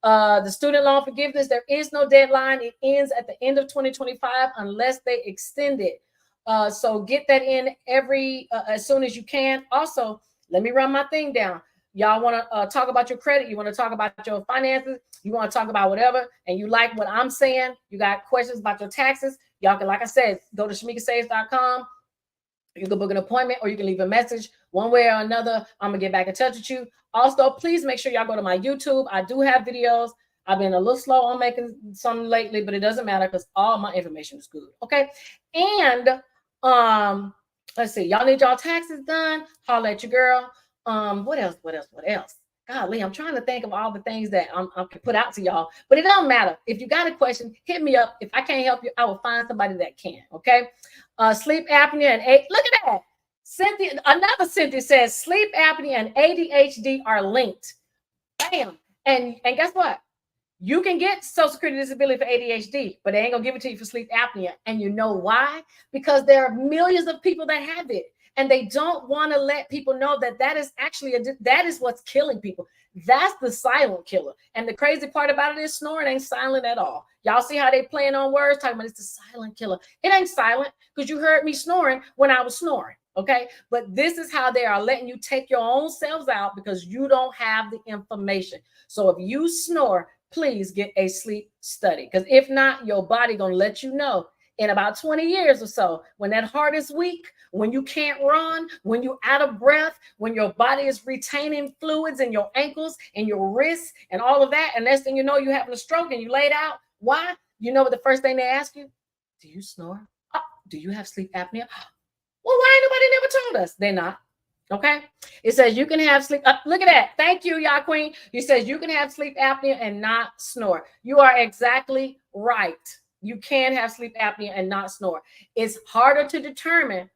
The student loan forgiveness, there is no deadline. It ends at the end of 2025 unless they extend it. So get that in as soon as you can. Also, let me run my thing down. Y'all want to talk about your credit? You want to talk about your finances? You want to talk about whatever? And you like what I'm saying? You got questions about your taxes? Y'all can, like I said, go to shamikasaves.com. You can book an appointment or you can leave a message. One way or another, I'm going to get back in touch with you. Also, please make sure y'all go to my YouTube. I do have videos. I've been a little slow on making some lately, but it doesn't matter because all my information is good. Okay. And let's see. Y'all need y'all taxes done. Holla at your girl. What else? Golly, I'm trying to think of all the things that I can put out to y'all, but it don't matter. If you got a question, hit me up. If I can't help you, I will find somebody that can. Okay. Sleep apnea and look at that. Another Cynthia says sleep apnea and ADHD are linked. Bam. And guess what? You can get Social Security disability for ADHD, but they ain't gonna give it to you for sleep apnea. And you know why? Because there are millions of people that have it. And they don't want to let people know that that is actually that is what's killing people. That's the silent killer. And the crazy part about it is snoring ain't silent at all. Y'all see how they playing on words, talking about it's the silent killer. It ain't silent because you heard me snoring when I was snoring. Okay. But this is how they are letting you take your own selves out because you don't have the information. So if you snore, please get a sleep study. Because if not, your body gonna let you know in about 20 years or so, when that heart is weak, when you can't run, when you're out of breath, when your body is retaining fluids in your ankles and your wrists and all of that, and next thing you know, you're having a stroke and you laid out. Why? You know what the first thing they ask you? Do you snore? Oh, do you have sleep apnea? Well, why ain't nobody never told us? They're not. Okay. It says you can have sleep. Look at that. Thank you, y'all queen. It says you can have sleep apnea and not snore. You are exactly right. You can have sleep apnea and not snore. It's harder to determine.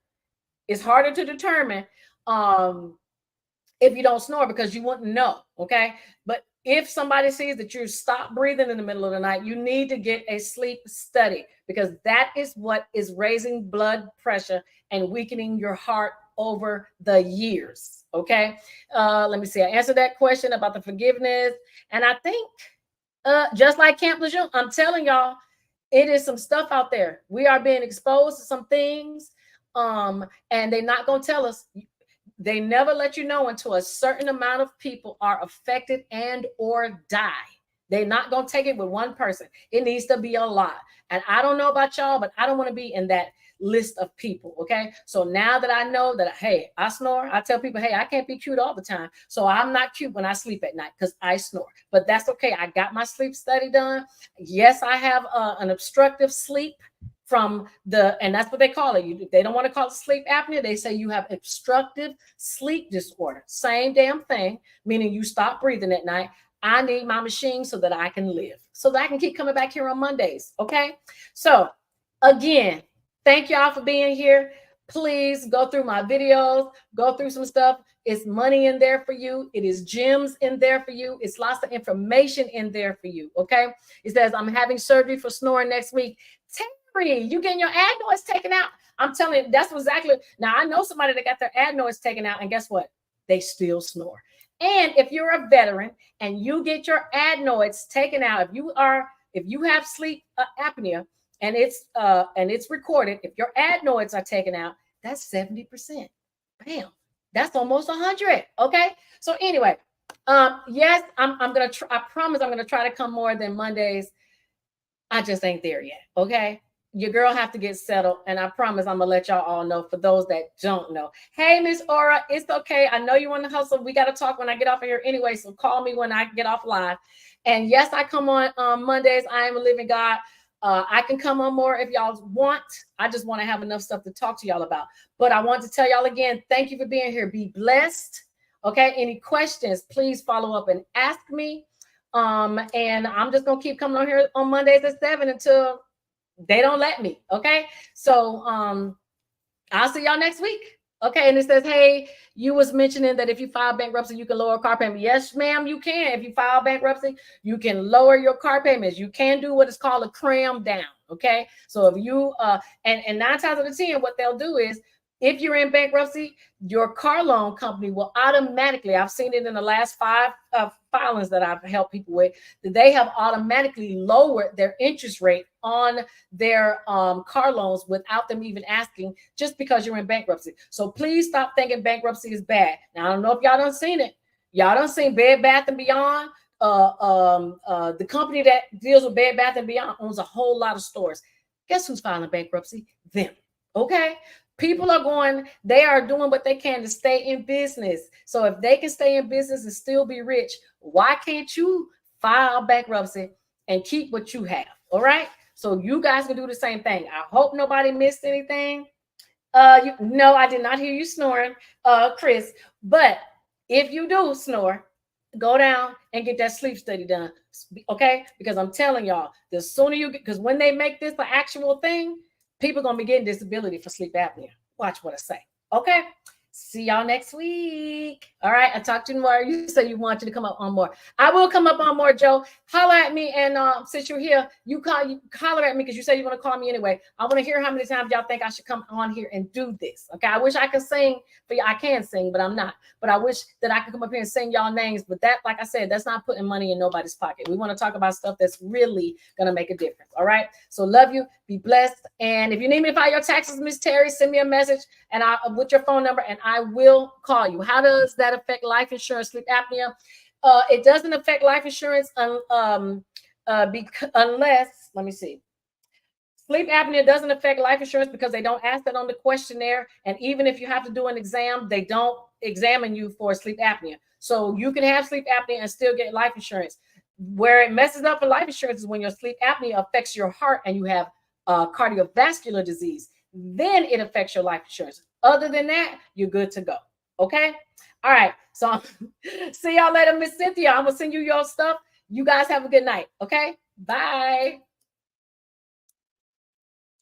It's harder to determine if you don't snore because you wouldn't know. Okay. But if somebody sees that you stop breathing in the middle of the night, you need to get a sleep study because that is what is raising blood pressure and weakening your heart over the years. Okay. Let me see. I answered that question about the forgiveness. And I think just like Camp Lejeune, I'm telling y'all, it is some stuff out there. We are being exposed to some things. And they're not going to tell us. They never let you know until a certain amount of people are affected and or die. They're not going to take it with one person. It needs to be a lot. And I don't know about y'all, but I don't want to be in that list of people. Okay. So now that I know that, hey, I snore, I tell people, hey, I can't be cute all the time. So I'm not cute when I sleep at night because I snore. But that's okay. I got my sleep study done. Yes, I have an obstructive sleep from and that's what they call it. They don't want to call it sleep apnea. They say you have obstructive sleep disorder. Same damn thing, meaning you stop breathing at night. I need my machine so that I can live, so that I can keep coming back here on Mondays. Okay. So again, thank y'all for being here. Please go through my videos, go through some stuff. It's money in there for you. It is gems in there for you. It's lots of information in there for you. Okay. It says, I'm having surgery for snoring next week. Terry, you getting your adenoids taken out. I'm telling you, that's exactly. Now, I know somebody that got their adenoids taken out, and guess what? They still snore. And if you're a veteran and you get your adenoids taken out, if you have sleep apnea, and it's recorded, if your adenoids are taken out, that's 70%. Bam, that's almost 100. Okay. So anyway, yes, I'm gonna try. I promise I'm gonna try to come more than Mondays. I just ain't there yet. Okay. Your girl have to get settled, and I promise I'm gonna let y'all all know. For those that don't know, hey, Miss Aura, it's okay. I know you want to hustle. We got to talk when I get off of here anyway. So call me when I get off live. And yes, I come on Mondays. I am a living God. I can come on more if y'all want. I just want to have enough stuff to talk to y'all about. But I want to tell y'all again, thank you for being here. Be blessed. Okay. Any questions, please follow up and ask me. And I'm just gonna keep coming on here on Mondays at 7 until they don't let me. Okay. So I'll see y'all next week. Okay. And it says, hey, you was mentioning that if you file bankruptcy, you can lower car payment. Yes, ma'am, you can. If you file bankruptcy, you can lower your car payments. You can do what is called a cram down. Okay. So if you and 9 times out of 10, what they'll do is, if you're in bankruptcy, your car loan company will automatically, I've seen it in the last 5 filings that I've helped people with, that they have automatically lowered their interest rate on their car loans without them even asking, just because you're in bankruptcy. So please stop thinking bankruptcy is bad. Now, I don't know if y'all done seen it. Y'all done seen Bed Bath & Beyond. The company that deals with Bed Bath & Beyond owns a whole lot of stores. Guess who's filing bankruptcy? Them. Okay. People they are doing what they can to stay in business. So if they can stay in business and still be rich, why can't you file bankruptcy and keep what you have? All right. So you guys can do the same thing. I hope nobody missed anything. No, I did not hear you snoring, Chris. But if you do snore, go down and get that sleep study done. Okay. Because I'm telling y'all, the sooner you get, because when they make this an actual thing, people are going to be getting disability for sleep apnea. Watch what I say. Okay. See y'all next week. All right. I'll talk to you more. You said you want to come up on more. I will come up on more, Joe. Holler at me. And since you're here, you holler at me because you said you're going to call me anyway. I want to hear how many times y'all think I should come on here and do this. Okay. I wish I could sing for you. I can sing, but I'm not. But I wish that I could come up here and sing y'all names. But that, like I said, that's not putting money in nobody's pocket. We want to talk about stuff that's really going to make a difference. All right. So love you. Be blessed. And if you need me to file your taxes, Miss Terry, send me a message and with your phone number, and I will call you. How does that affect life insurance, sleep apnea? It doesn't affect life insurance unless, let me see. Sleep apnea doesn't affect life insurance because they don't ask that on the questionnaire. And even if you have to do an exam, they don't examine you for sleep apnea. So you can have sleep apnea and still get life insurance. Where it messes up for life insurance is when your sleep apnea affects your heart and you have cardiovascular disease. Then it affects your life insurance. Other than that, you're good to go. Okay. All right. So see y'all later, Miss Cynthia. I'm going to send you your stuff. You guys have a good night. Okay. Bye.